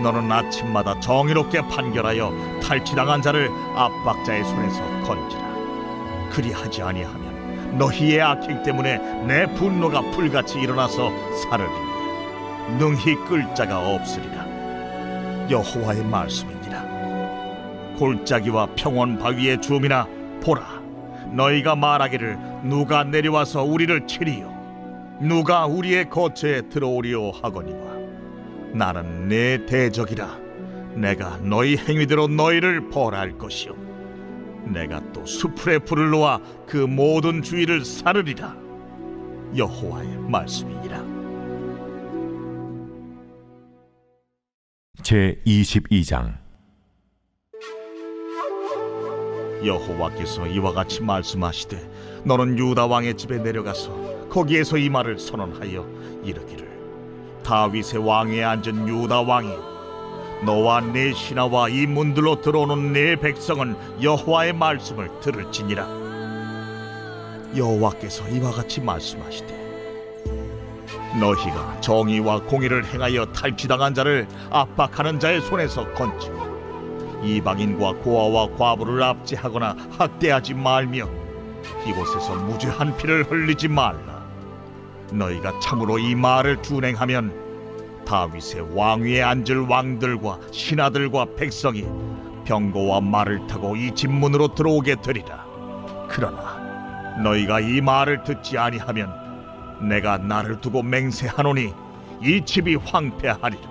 너는 아침마다 정의롭게 판결하여 탈취당한 자를 압박자의 손에서 건지라. 그리하지 아니하면 너희의 악행 때문에 내 분노가 불같이 일어나서 사르리니 능히 끌 자가 없으리라. 여호와의 말씀이니라. 골짜기와 평원 바위의 주민아, 보라, 너희가 말하기를 누가 내려와서 우리를 치리요, 누가 우리의 거처에 들어오리요 하거니와, 나는 내 대적이라. 내가 너희 행위대로 너희를 벌할 것이요, 내가 또 수풀에 불을 놓아 그 모든 주위를 사르리라. 여호와의 말씀이니라. 제22장. 여호와께서 이와 같이 말씀하시되 너는 유다 왕의 집에 내려가서 거기에서 이 말을 선언하여 이르기를 다윗의 왕위에 앉은 유다 왕이 너와 네 신하와 이 문들로 들어오는 네 백성은 여호와의 말씀을 들을지니라. 여호와께서 이와 같이 말씀하시되 너희가 정의와 공의를 행하여 탈취당한 자를 압박하는 자의 손에서 건지고 이방인과 고아와 과부를 압제하거나 학대하지 말며 이곳에서 무죄한 피를 흘리지 말라. 너희가 참으로 이 말을 준행하면 다윗의 왕위에 앉을 왕들과 신하들과 백성이 병거와 말을 타고 이 집문으로 들어오게 되리라. 그러나 너희가 이 말을 듣지 아니하면 내가 나를 두고 맹세하노니 이 집이 황폐하리라.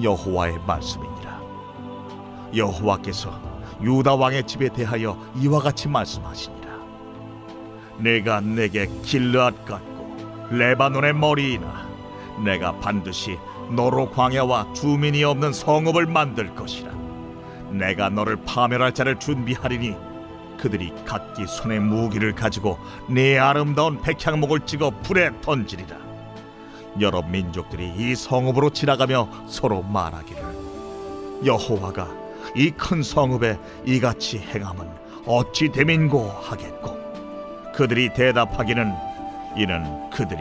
여호와의 말씀이니라. 여호와께서 유다 왕의 집에 대하여 이와 같이 말씀하시니라. 내가 내게 길르앗 같고 레바논의 머리이나 내가 반드시 너로 광야와 주민이 없는 성읍을 만들 것이라. 내가 너를 파멸할 자를 준비하리니 그들이 각기 손에 무기를 가지고 네 아름다운 백향목을 찍어 불에 던지리라. 여러 민족들이 이 성읍으로 지나가며 서로 말하기를 여호와가 이 큰 성읍에 이같이 행함은 어찌 됨인고 하겠고 그들이 대답하기는 이는 그들이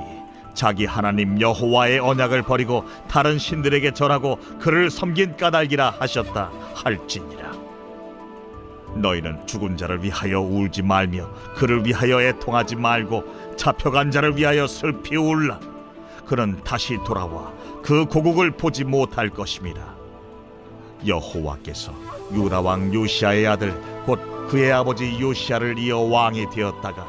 자기 하나님 여호와의 언약을 버리고 다른 신들에게 절하고 그를 섬긴 까닭이라 하셨다 할지니라. 너희는 죽은 자를 위하여 울지 말며 그를 위하여 애통하지 말고 잡혀간 자를 위하여 슬피 울라. 그는 다시 돌아와 그 고국을 보지 못할 것임이라. 여호와께서 유다 왕 요시아의 아들 곧 그의 아버지 요시아를 이어 왕이 되었다가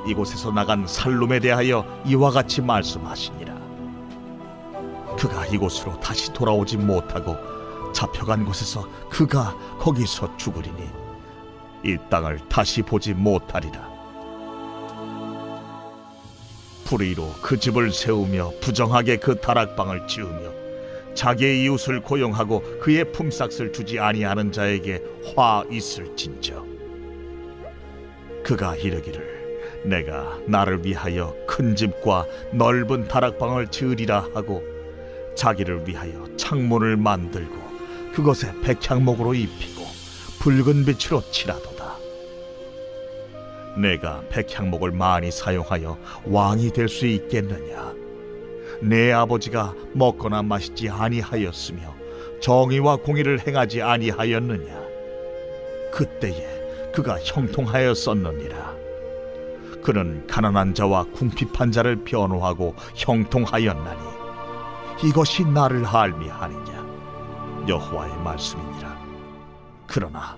이곳에서 나간 살룸에 대하여 이와 같이 말씀하시니라. 그가 이곳으로 다시 돌아오지 못하고 잡혀간 곳에서 그가 거기서 죽으리니 이 땅을 다시 보지 못하리라. 불의로 그 집을 세우며 부정하게 그 다락방을 지으며 자기의 이웃을 고용하고 그의 품삯을 주지 아니하는 자에게 화 있을진저. 그가 이르기를 내가 나를 위하여 큰 집과 넓은 다락방을 지으리라 하고 자기를 위하여 창문을 만들고 그것에 백향목으로 입히고 붉은 빛으로 칠하도다. 내가 백향목을 많이 사용하여 왕이 될 수 있겠느냐? 내 아버지가 먹거나 마시지 아니하였으며 정의와 공의를 행하지 아니하였느냐? 그때에 그가 형통하였었느니라. 그는 가난한 자와 궁핍한 자를 변호하고 형통하였나니 이것이 나를 알미하느냐? 여호와의 말씀이니라. 그러나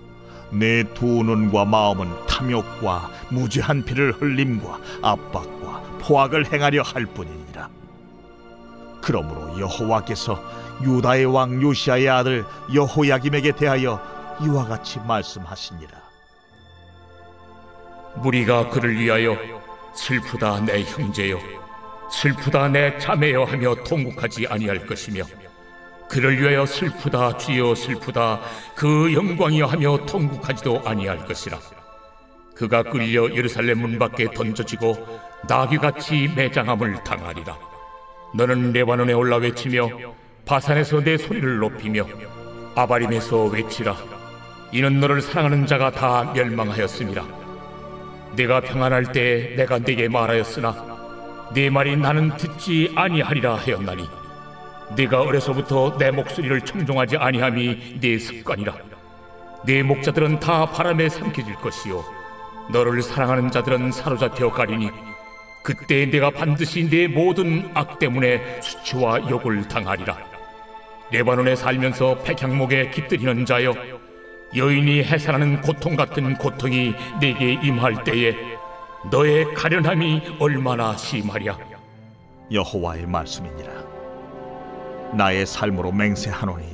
내 두 눈과 마음은 탐욕과 무죄한 피를 흘림과 압박과 포악을 행하려 할 뿐이니라. 그러므로 여호와께서 유다의 왕 요시아의 아들 여호야김에게 대하여 이와 같이 말씀하시니라. 무리가 그를 위하여 슬프다 내 형제여, 슬프다 내 자매여 하며 통곡하지 아니할 것이며 그를 위하여 슬프다 주여 슬프다 그 영광이여 하며 통곡하지도 아니할 것이라. 그가 끌려 예루살렘 문 밖에 던져지고 나귀같이 매장함을 당하리라. 너는 레바논에 올라 외치며 바산에서 내 소리를 높이며 아바림에서 외치라. 이는 너를 사랑하는 자가 다 멸망하였음이라. 내가 평안할 때 내가 네게 말하였으나 네 말이 나는 듣지 아니하리라 하였나니 네가 어려서부터 내 목소리를 청종하지 아니함이 네 습관이라. 네 목자들은 다 바람에 삼켜질 것이요 너를 사랑하는 자들은 사로잡혀 가리니 그때 내가 반드시 네 모든 악 때문에 수치와 욕을 당하리라. 레바논에 살면서 백향목에 깃들이는 자여, 여인이 해산하는 고통 같은 고통이 내게 임할 때에 너의 가련함이 얼마나 심하랴. 여호와의 말씀이니라. 나의 삶으로 맹세하노니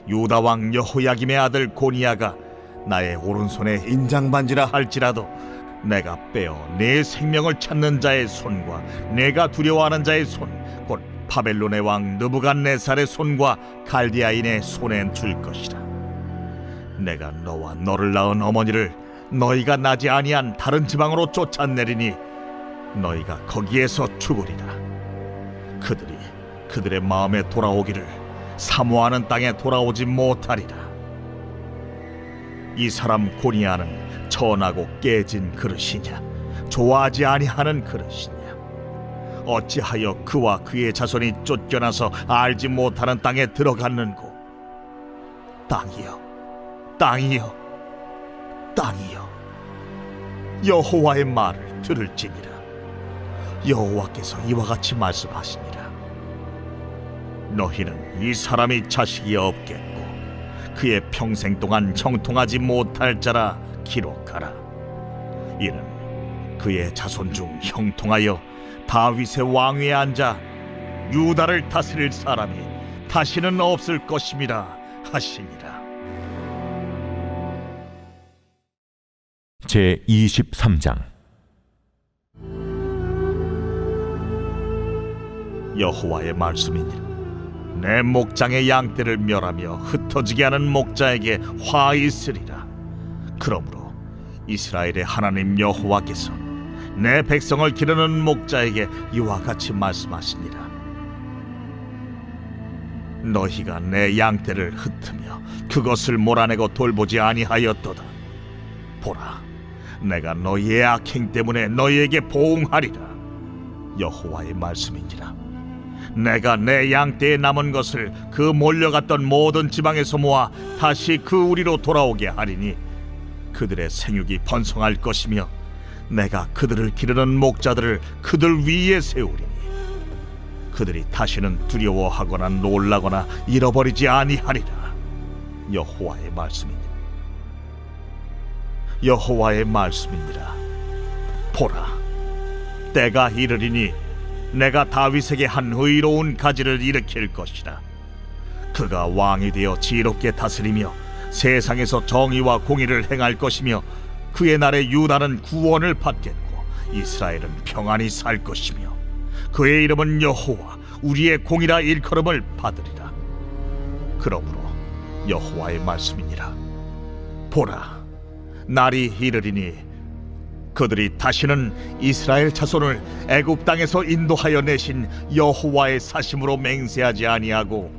유다 왕 여호야김의 아들 고니야가 나의 오른손에 인장반지라 할지라도 내가 빼어 내 생명을 찾는 자의 손과 내가 두려워하는 자의 손, 곧 바벨론의 왕 느부갓네살의 손과 갈디아인의 손에 줄 것이라. 내가 너와 너를 낳은 어머니를 너희가 나지 아니한 다른 지방으로 쫓아내리니 너희가 거기에서 죽으리라. 그들이 그들의 마음에 돌아오기를 사모하는 땅에 돌아오지 못하리라. 이 사람 고니아는 천하고 깨진 그릇이냐, 좋아하지 아니하는 그릇이냐? 어찌하여 그와 그의 자손이 쫓겨나서 알지 못하는 땅에 들어갔는고? 땅이여, 땅이여, 땅이여, 여호와의 말을 들을지니라. 여호와께서 이와 같이 말씀하시니라. 너희는 이 사람이 자식이 없겠고 그의 평생 동안 형통하지 못할 자라 기록하라. 이는 그의 자손 중 형통하여 다윗의 왕위에 앉아 유다를 다스릴 사람이 다시는 없을 것임이라 하시니라. 제 23장. 여호와의 말씀이니라. 내 목장의 양떼를 멸하며 흩어지게 하는 목자에게 화 있으리라. 그러므로 이스라엘의 하나님 여호와께서 내 백성을 기르는 목자에게 이와 같이 말씀하시니라. 너희가 내 양떼를 흩으며 그것을 몰아내고 돌보지 아니하였도다. 보라, 내가 너희의 악행 때문에 너희에게 보응하리라. 여호와의 말씀이니라. 내가 내 양떼에 남은 것을 그 몰려갔던 모든 지방에서 모아 다시 그 우리로 돌아오게 하리니 그들의 생육이 번성할 것이며 내가 그들을 기르는 목자들을 그들 위에 세우리니 그들이 다시는 두려워하거나 놀라거나 잃어버리지 아니하리라. 여호와의 말씀이니라. 여호와의 말씀이니라. 보라, 때가 이르리니 내가 다윗에게 한 의로운 가지를 일으킬 것이라. 그가 왕이 되어 지혜롭게 다스리며 세상에서 정의와 공의를 행할 것이며 그의 날에 유다는 구원을 받겠고 이스라엘은 평안히 살 것이며 그의 이름은 여호와 우리의 공이라 일컬음을 받으리라. 그러므로 여호와의 말씀이니라. 보라, 날이 이르리니 그들이 다시는 이스라엘 자손을 애굽 땅에서 인도하여 내신 여호와의 사심으로 맹세하지 아니하고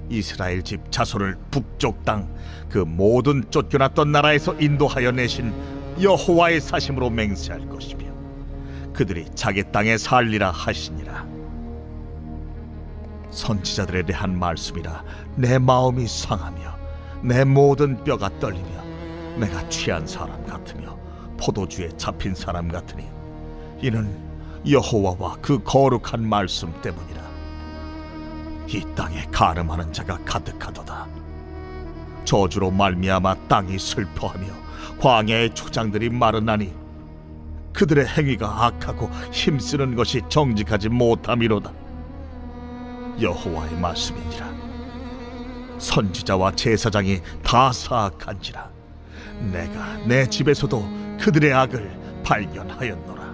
이스라엘 집 자손을 북쪽 땅 그 모든 쫓겨났던 나라에서 인도하여 내신 여호와의 사심으로 맹세할 것이며 그들이 자기 땅에 살리라 하시니라. 선지자들에 대한 말씀이라. 내 마음이 상하며 내 모든 뼈가 떨리며 내가 취한 사람 같으며 포도주에 잡힌 사람 같으니 이는 여호와와 그 거룩한 말씀 때문이라. 이 땅에 간음하는 자가 가득하도다. 저주로 말미암아 땅이 슬퍼하며 광야의 초장들이 마르나니 그들의 행위가 악하고 힘쓰는 것이 정직하지 못함이로다. 여호와의 말씀이니라. 선지자와 제사장이 다 사악한지라. 내가 내 집에서도 그들의 악을 발견하였노라.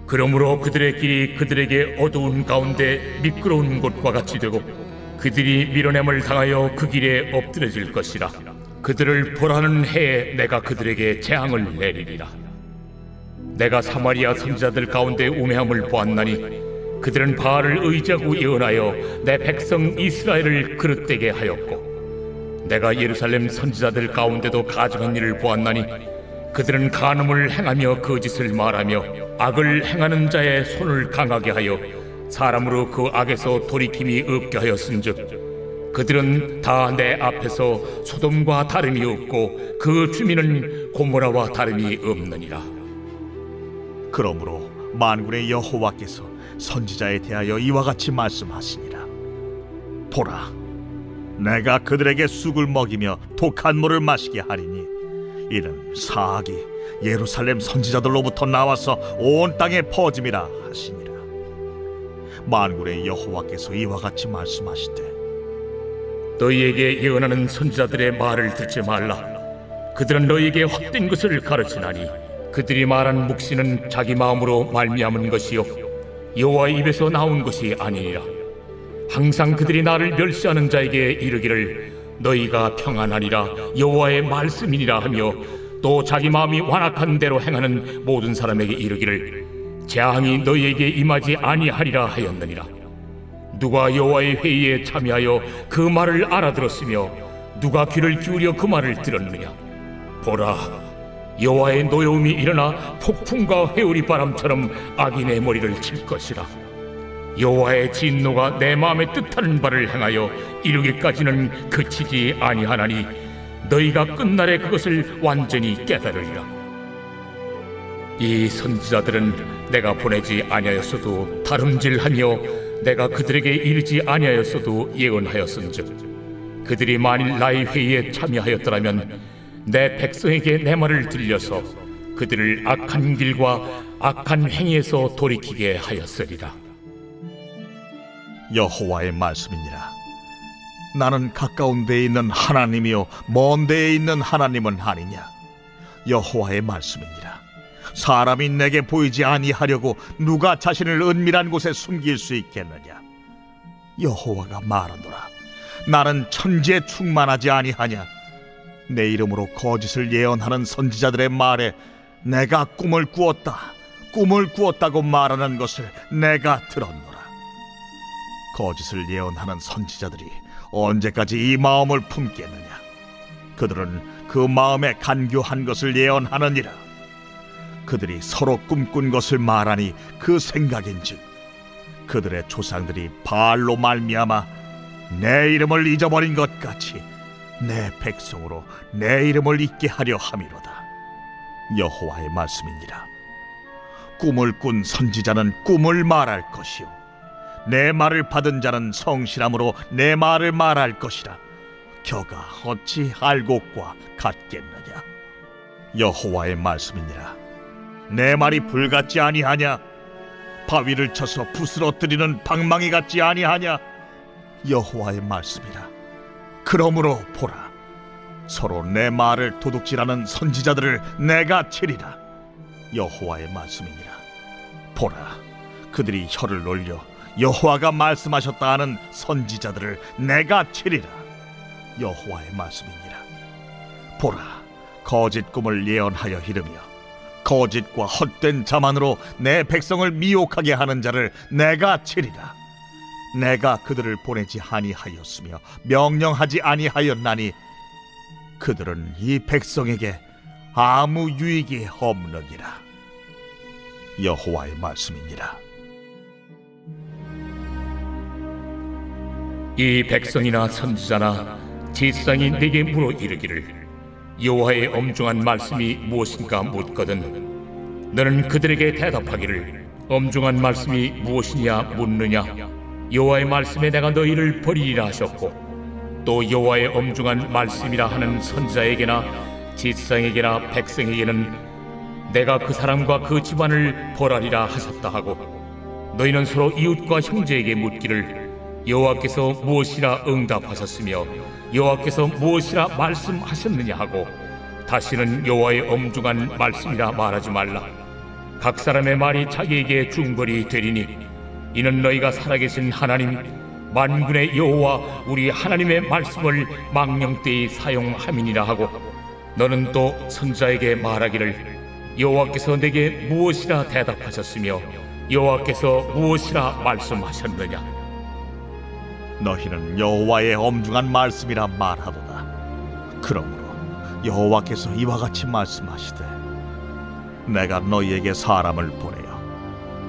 그러므로 그들의 길이 그들에게 어두운 가운데 미끄러운 곳과 같이 되고 그들이 밀어냄을 당하여 그 길에 엎드려질 것이라. 그들을 벌하는 해에 내가 그들에게 재앙을 내리리라. 내가 사마리아 선지자들 가운데 우매함을 보았나니 그들은 바알을 의지하고 예언하여 내 백성 이스라엘을 그릇되게 하였고 내가 예루살렘 선지자들 가운데도 가증한 일을 보았나니 그들은 간음을 행하며 거짓을 말하며 악을 행하는 자의 손을 강하게 하여 사람으로 그 악에서 돌이킴이 없게 하였은즉 그들은 다 내 앞에서 소돔과 다름이 없고 그 주민은 고모라와 다름이 없느니라. 그러므로 만군의 여호와께서 선지자에 대하여 이와 같이 말씀하시니라. 보라, 내가 그들에게 쑥을 먹이며 독한 물을 마시게 하리니 이는 사악이 예루살렘 선지자들로부터 나와서 온 땅에 퍼짐이라 하시니라. 만군의 여호와께서 이와 같이 말씀하시되 너희에게 예언하는 선지자들의 말을 듣지 말라. 그들은 너희에게 헛된 것을 가르치나니 그들이 말한 묵시는 자기 마음으로 말미암은 것이요 여호와의 입에서 나온 것이 아니니라. 항상 그들이 나를 멸시하는 자에게 이르기를 너희가 평안하리라 여호와의 말씀이니라 하며 또 자기 마음이 완악한 대로 행하는 모든 사람에게 이르기를 재앙이 너희에게 임하지 아니하리라 하였느니라. 누가 여호와의 회의에 참여하여 그 말을 알아들었으며 누가 귀를 기울여 그 말을 들었느냐. 보라, 여호와의 노여움이 일어나 폭풍과 회오리 바람처럼 악인의 머리를 칠 것이라. 여호와의 진노가 내 마음에 뜻하는 바를 행하여 이루기까지는 그치지 아니하나니 너희가 끝날에 그것을 완전히 깨달으리라. 이 선지자들은 내가 보내지 아니하였어도 다름질하며 내가 그들에게 이르지 아니하였어도 예언하였은즉 그들이 만일 나의 회의에 참여하였더라면 내 백성에게 내 말을 들려서 그들을 악한 길과 악한 행위에서 돌이키게 하였으리라. 여호와의 말씀이니라. 나는 가까운 데에 있는 하나님이요 먼 데에 있는 하나님은 아니냐. 여호와의 말씀이니라. 사람이 내게 보이지 아니하려고 누가 자신을 은밀한 곳에 숨길 수 있겠느냐. 여호와가 말하노라. 나는 천지에 충만하지 아니하냐. 내 이름으로 거짓을 예언하는 선지자들의 말에 내가 꿈을 꾸었다고 말하는 것을 내가 들었노라. 거짓을 예언하는 선지자들이 언제까지 이 마음을 품겠느냐. 그들은 그 마음에 간교한 것을 예언하느니라. 그들이 서로 꿈꾼 것을 말하니 그 생각인즉 그들의 조상들이 바알로 말미암아 내 이름을 잊어버린 것 같이 내 백성으로 내 이름을 잊게 하려 함이로다. 여호와의 말씀이니라. 꿈을 꾼 선지자는 꿈을 말할 것이요 내 말을 받은 자는 성실함으로 내 말을 말할 것이라. 겨가 어찌 알곡과 같겠느냐. 여호와의 말씀이니라. 내 말이 불같지 아니하냐. 바위를 쳐서 부스러뜨리는 방망이 같지 아니하냐. 여호와의 말씀이라. 그러므로 보라, 서로 내 말을 도둑질하는 선지자들을 내가 치리라. 여호와의 말씀이니라. 보라, 그들이 혀를 놀려 여호와가 말씀하셨다 하는 선지자들을 내가 치리라. 여호와의 말씀이니라. 보라, 거짓 꿈을 예언하여 이르며 거짓과 헛된 자만으로 내 백성을 미혹하게 하는 자를 내가 치리라. 내가 그들을 보내지 아니하였으며 명령하지 아니하였나니 그들은 이 백성에게 아무 유익이 없느니라. 여호와의 말씀이니라. 이 백성이나 선지자나 제사장이 내게 물어 이르기를 여호와의 엄중한 말씀이 무엇인가 묻거든 너는 그들에게 대답하기를 엄중한 말씀이 무엇이냐 묻느냐. 여호와의 말씀에 내가 너희를 버리리라 하셨고 또 여호와의 엄중한 말씀이라 하는 선지자에게나 제사장에게나 백성에게는 내가 그 사람과 그 집안을 벌하리라 하셨다 하고 너희는 서로 이웃과 형제에게 묻기를 여호와께서 무엇이라 응답하셨으며 여호와께서 무엇이라 말씀하셨느냐 하고 다시는 여호와의 엄중한 말씀이라 말하지 말라. 각 사람의 말이 자기에게 중벌이 되리니 이는 너희가 살아계신 하나님 만군의 여호와 우리 하나님의 말씀을 망령되이 사용함이니라 하고 너는 또 선지자에게 말하기를 여호와께서 내게 무엇이라 대답하셨으며 여호와께서 무엇이라 말씀하셨느냐. 너희는 여호와의 엄중한 말씀이라 말하도다. 그러므로 여호와께서 이와 같이 말씀하시되 내가 너희에게 사람을 보내어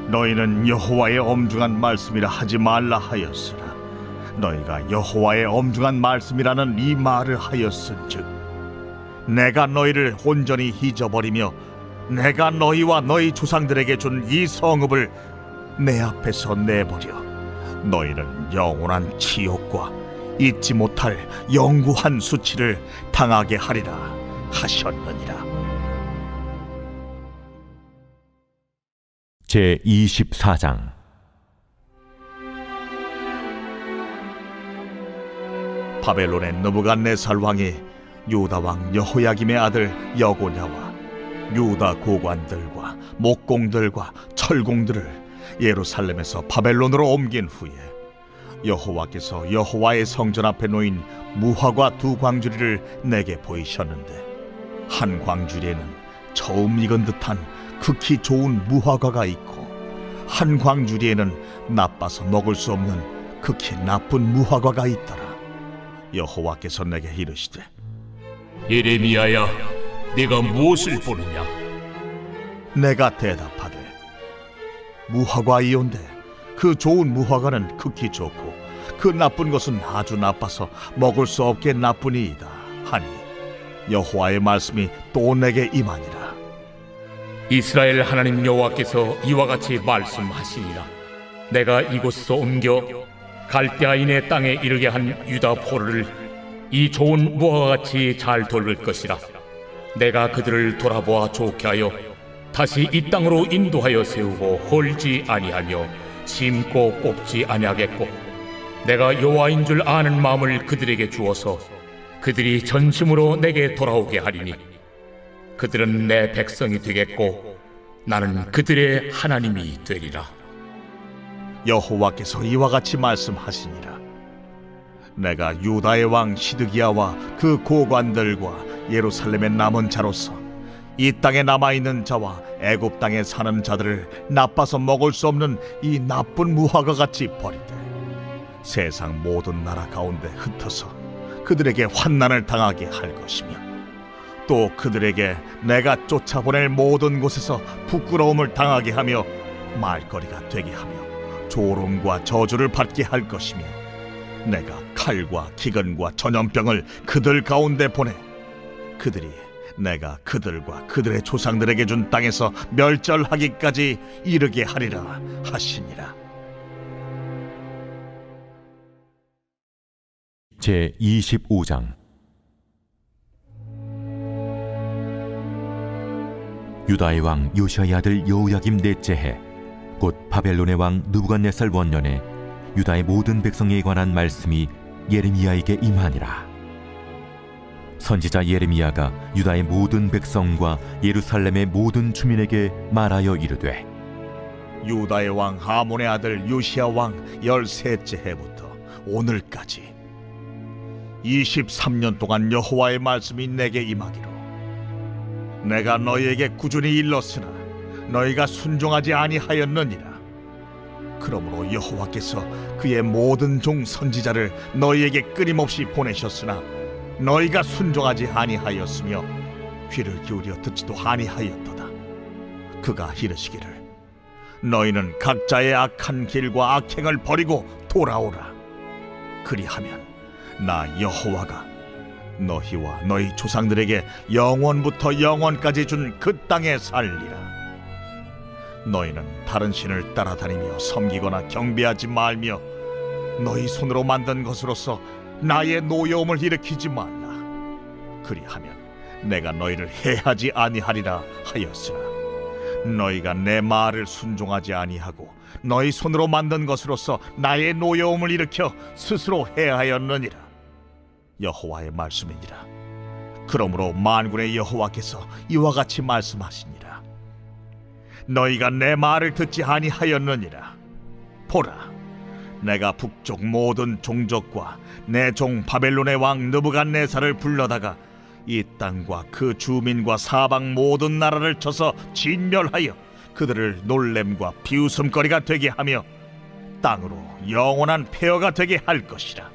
너희는 여호와의 엄중한 말씀이라 하지 말라 하였으나 너희가 여호와의 엄중한 말씀이라는 이 말을 하였은즉 내가 너희를 온전히 잊어버리며 내가 너희와 너희 조상들에게 준 이 성읍을 내 앞에서 내버려 너희는 영원한 지옥과 잊지 못할 영구한 수치를 당하게 하리라 하셨느니라. 제24장. 바벨론의 느부갓네살 왕이 유다 왕 여호야김의 아들 여고냐와 유다 고관들과 목공들과 철공들을 예루살렘에서 바벨론으로 옮긴 후에 여호와께서 여호와의 성전 앞에 놓인 무화과 두 광주리를 내게 보이셨는데, 한 광주리에는 처음 익은 듯한 극히 좋은 무화과가 있고, 한 광주리에는 나빠서 먹을 수 없는 극히 나쁜 무화과가 있더라. 여호와께서 내게 이르시되, 예레미야야, 네가 무엇을 보느냐? 내가 대답하되, 무화과이온데 그 좋은 무화과는 극히 좋고 그 나쁜 것은 아주 나빠서 먹을 수 없게 나쁘니이다 하니, 여호와의 말씀이 또 내게 임하니라. 이스라엘 하나님 여호와께서 이와 같이 말씀하시니라. 내가 이곳에서 옮겨 갈대아인의 땅에 이르게 한 유다 포로를 이 좋은 무화과같이 잘 돌릴 것이라. 내가 그들을 돌아보아 좋게 하여 다시 이 땅으로 인도하여 세우고 헐지 아니하며 심고 뽑지 아니하겠고, 내가 여호와인 줄 아는 마음을 그들에게 주어서 그들이 전심으로 내게 돌아오게 하리니, 그들은 내 백성이 되겠고 나는 그들의 하나님이 되리라. 여호와께서 이와 같이 말씀하시니라. 내가 유다의 왕 시드기야와 그 고관들과 예루살렘의 남은 자로서 이 땅에 남아있는 자와 애굽 땅에 사는 자들을 나빠서 먹을 수 없는 이 나쁜 무화과같이 버리되, 세상 모든 나라 가운데 흩어서 그들에게 환난을 당하게 할 것이며, 또 그들에게 내가 쫓아보낼 모든 곳에서 부끄러움을 당하게 하며 말거리가 되게 하며 조롱과 저주를 받게 할 것이며, 내가 칼과 기근과 전염병을 그들 가운데 보내 그들이 내가 그들과 그들의 조상들에게 준 땅에서 멸절하기까지 이르게 하리라 하시니라. 제 25장. 유다의 왕 요시아의 아들 여호야김 넷째 해, 곧 바벨론의 왕 느부갓네살 원년에 유다의 모든 백성에 관한 말씀이 예레미야에게 임하니라. 선지자 예레미야가 유다의 모든 백성과 예루살렘의 모든 주민에게 말하여 이르되, 유다의 왕 하몬의 아들 요시야 왕 13째 해부터 오늘까지 23년 동안 여호와의 말씀이 내게 임하기로, 내가 너희에게 꾸준히 일렀으나 너희가 순종하지 아니하였느니라. 그러므로 여호와께서 그의 모든 종 선지자를 너희에게 끊임없이 보내셨으나 너희가 순종하지 아니하였으며 귀를 기울여 듣지도 아니하였도다. 그가 이르시기를, 너희는 각자의 악한 길과 악행을 버리고 돌아오라. 그리하면 나 여호와가 너희와 너희 조상들에게 영원부터 영원까지 준 그 땅에 살리라. 너희는 다른 신을 따라다니며 섬기거나 경배하지 말며 너희 손으로 만든 것으로서 나의 노여움을 일으키지 말라. 그리하면 내가 너희를 해하지 아니하리라 하였으나, 너희가 내 말을 순종하지 아니하고 너희 손으로 만든 것으로서 나의 노여움을 일으켜 스스로 해하였느니라. 여호와의 말씀이니라. 그러므로 만군의 여호와께서 이와 같이 말씀하시니라. 너희가 내 말을 듣지 아니하였느니라. 보라, 내가 북쪽 모든 종족과 내 종 바벨론의 왕 느부갓네살을 불러다가 이 땅과 그 주민과 사방 모든 나라를 쳐서 진멸하여 그들을 놀램과 비웃음거리가 되게 하며 땅으로 영원한 폐허가 되게 할 것이라.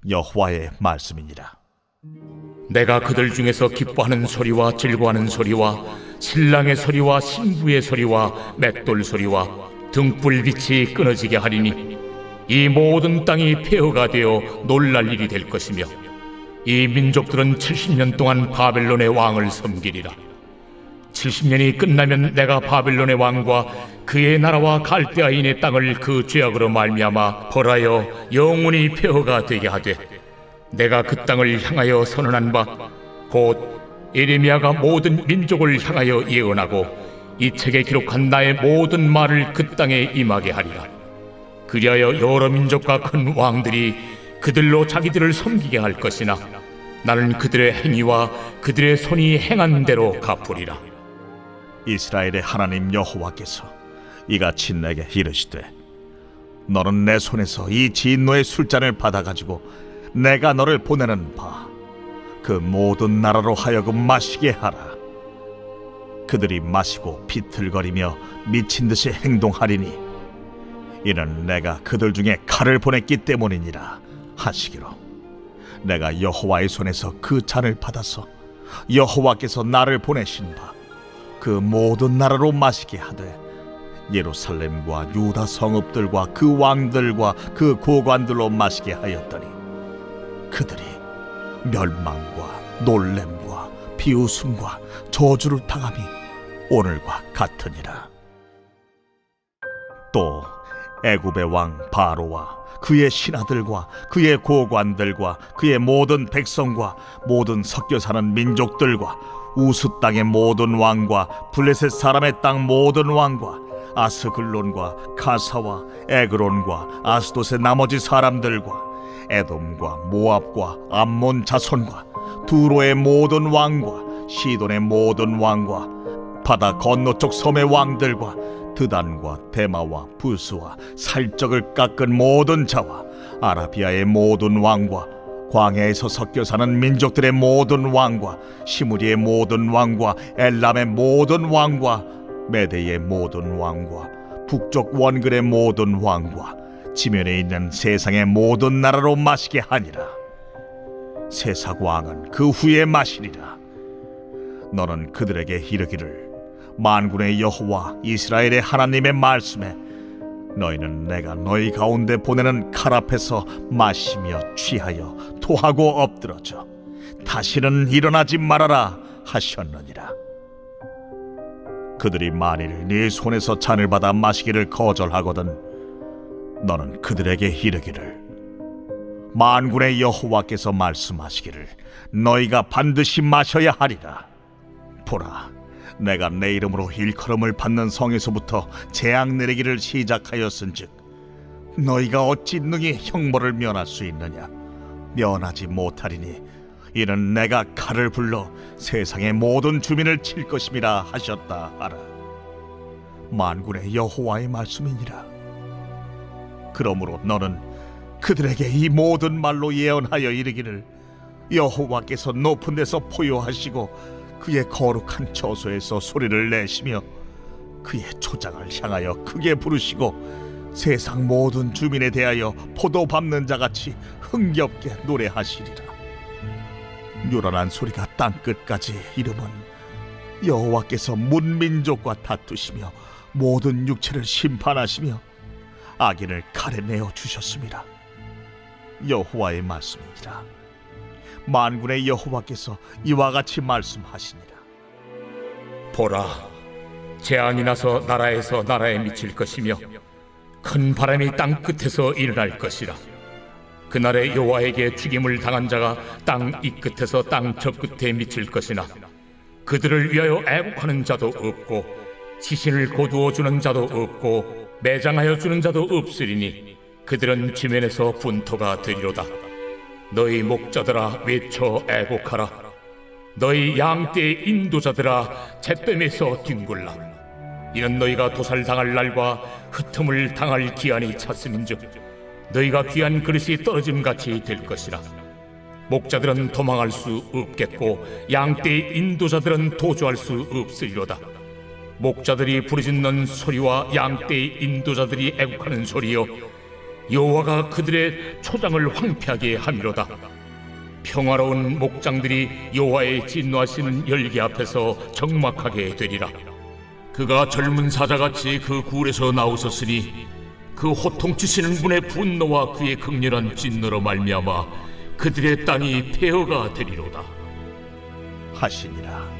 여호와의 말씀이니라. 내가 그들 중에서 기뻐하는 소리와 즐거워하는 소리와 신랑의 소리와 신부의 소리와 맷돌 소리와 등불빛이 끊어지게 하리니, 이 모든 땅이 폐허가 되어 놀랄 일이 될 것이며, 이 민족들은 70년 동안 바벨론의 왕을 섬기리라. 70년이 끝나면 내가 바벨론의 왕과 그의 나라와 갈대아인의 땅을 그 죄악으로 말미암아 벌하여 영원히 폐허가 되게 하되, 내가 그 땅을 향하여 선언한 바 곧 예레미야가 모든 민족을 향하여 예언하고 이 책에 기록한 나의 모든 말을 그 땅에 임하게 하리라. 그리하여 여러 민족과 큰 왕들이 그들로 자기들을 섬기게 할 것이나, 나는 그들의 행위와 그들의 손이 행한 대로 갚으리라. 이스라엘의 하나님 여호와께서 이같이 내게 이르시되, 너는 내 손에서 이 진노의 술잔을 받아가지고 내가 너를 보내는 바 그 모든 나라로 하여금 마시게 하라. 그들이 마시고 비틀거리며 미친 듯이 행동하리니 이는 내가 그들 중에 칼을 보냈기 때문이니라 하시기로, 내가 여호와의 손에서 그 잔을 받아서 여호와께서 나를 보내신 바 그 모든 나라로 마시게 하되 예루살렘과 유다 성읍들과 그 왕들과 그 고관들로 마시게 하였더니 그들이 멸망과 놀램과 비웃음과 저주를 당함이 오늘과 같으니라. 또 애굽의 왕 바로와 그의 신하들과 그의 고관들과 그의 모든 백성과 모든 섞여 사는 민족들과 우스 땅의 모든 왕과 블레셋 사람의 땅 모든 왕과 아스글론과 가사와 에그론과 아스돗의 나머지 사람들과 에돔과 모압과 암몬 자손과 두로의 모든 왕과 시돈의 모든 왕과 바다 건너쪽 섬의 왕들과 드단과 데마와 부스와 살적을 깎은 모든 자와 아라비아의 모든 왕과 광야에서 섞여 사는 민족들의 모든 왕과 시무리의 모든 왕과 엘람의 모든 왕과 메대의 모든 왕과 북쪽 원근의 모든 왕과 지면에 있는 세상의 모든 나라로 마시게 하니라. 세상 왕은 그 후에 마시리라. 너는 그들에게 이르기를, 만군의 여호와 이스라엘의 하나님의 말씀에 너희는 내가 너희 가운데 보내는 칼 앞에서 마시며 취하여 토하고 엎드러져 다시는 일어나지 말아라 하셨느니라. 그들이 만일 네 손에서 잔을 받아 마시기를 거절하거든 너는 그들에게 이르기를, 만군의 여호와께서 말씀하시기를 너희가 반드시 마셔야 하리라. 보라, 내가 내 이름으로 일컬음을 받는 성에서부터 재앙 내리기를 시작하였은즉 너희가 어찌 능히 형벌을 면할 수 있느냐? 면하지 못하리니 이는 내가 칼을 불러 세상의 모든 주민을 칠 것임이라 하셨다 하라. 만군의 여호와의 말씀이니라. 그러므로 너는 그들에게 이 모든 말로 예언하여 이르기를, 여호와께서 높은 데서 포효하시고 그의 거룩한 처소에서 소리를 내시며 그의 초장을 향하여 크게 부르시고 세상 모든 주민에 대하여 포도 밟는 자같이 흥겹게 노래하시리라. 요란한 소리가 땅끝까지 이르면 여호와께서 문민족과 다투시며 모든 육체를 심판하시며 악인을 칼에 내어 주셨습니다. 여호와의 말씀이니라. 만군의 여호와께서 이와 같이 말씀하시니라. 보라, 재앙이 나서 나라에서 나라에 미칠 것이며 큰 바람이 땅 끝에서 일어날 것이라. 그날에 여호와에게 죽임을 당한 자가 땅 이 끝에서 땅 저 끝에 미칠 것이나 그들을 위하여 애국하는 자도 없고 시신을 거두어 주는 자도 없고 매장하여 주는 자도 없으리니 그들은 지면에서 분토가 되리로다. 너희 목자들아 외쳐 애곡하라. 너희 양떼의 인도자들아 잿더미에서 뒹굴라. 이는 너희가 도살당할 날과 흩음을 당할 기한이 찼음인즉 너희가 귀한 그릇이 떨어짐같이 될 것이라. 목자들은 도망할 수 없겠고 양떼의 인도자들은 도주할 수 없으리로다. 목자들이 부르짖는 소리와 양떼의 인도자들이 애국하는 소리여 여호와가 그들의 초장을 황폐하게 함이로다. 평화로운 목장들이 여호와의 진노하시는 열기 앞에서 적막하게 되리라. 그가 젊은 사자같이 그 굴에서 나오셨으니 그 호통치시는 분의 분노와 그의 극렬한 진노로 말미암아 그들의 땅이 폐허가 되리로다 하시니라.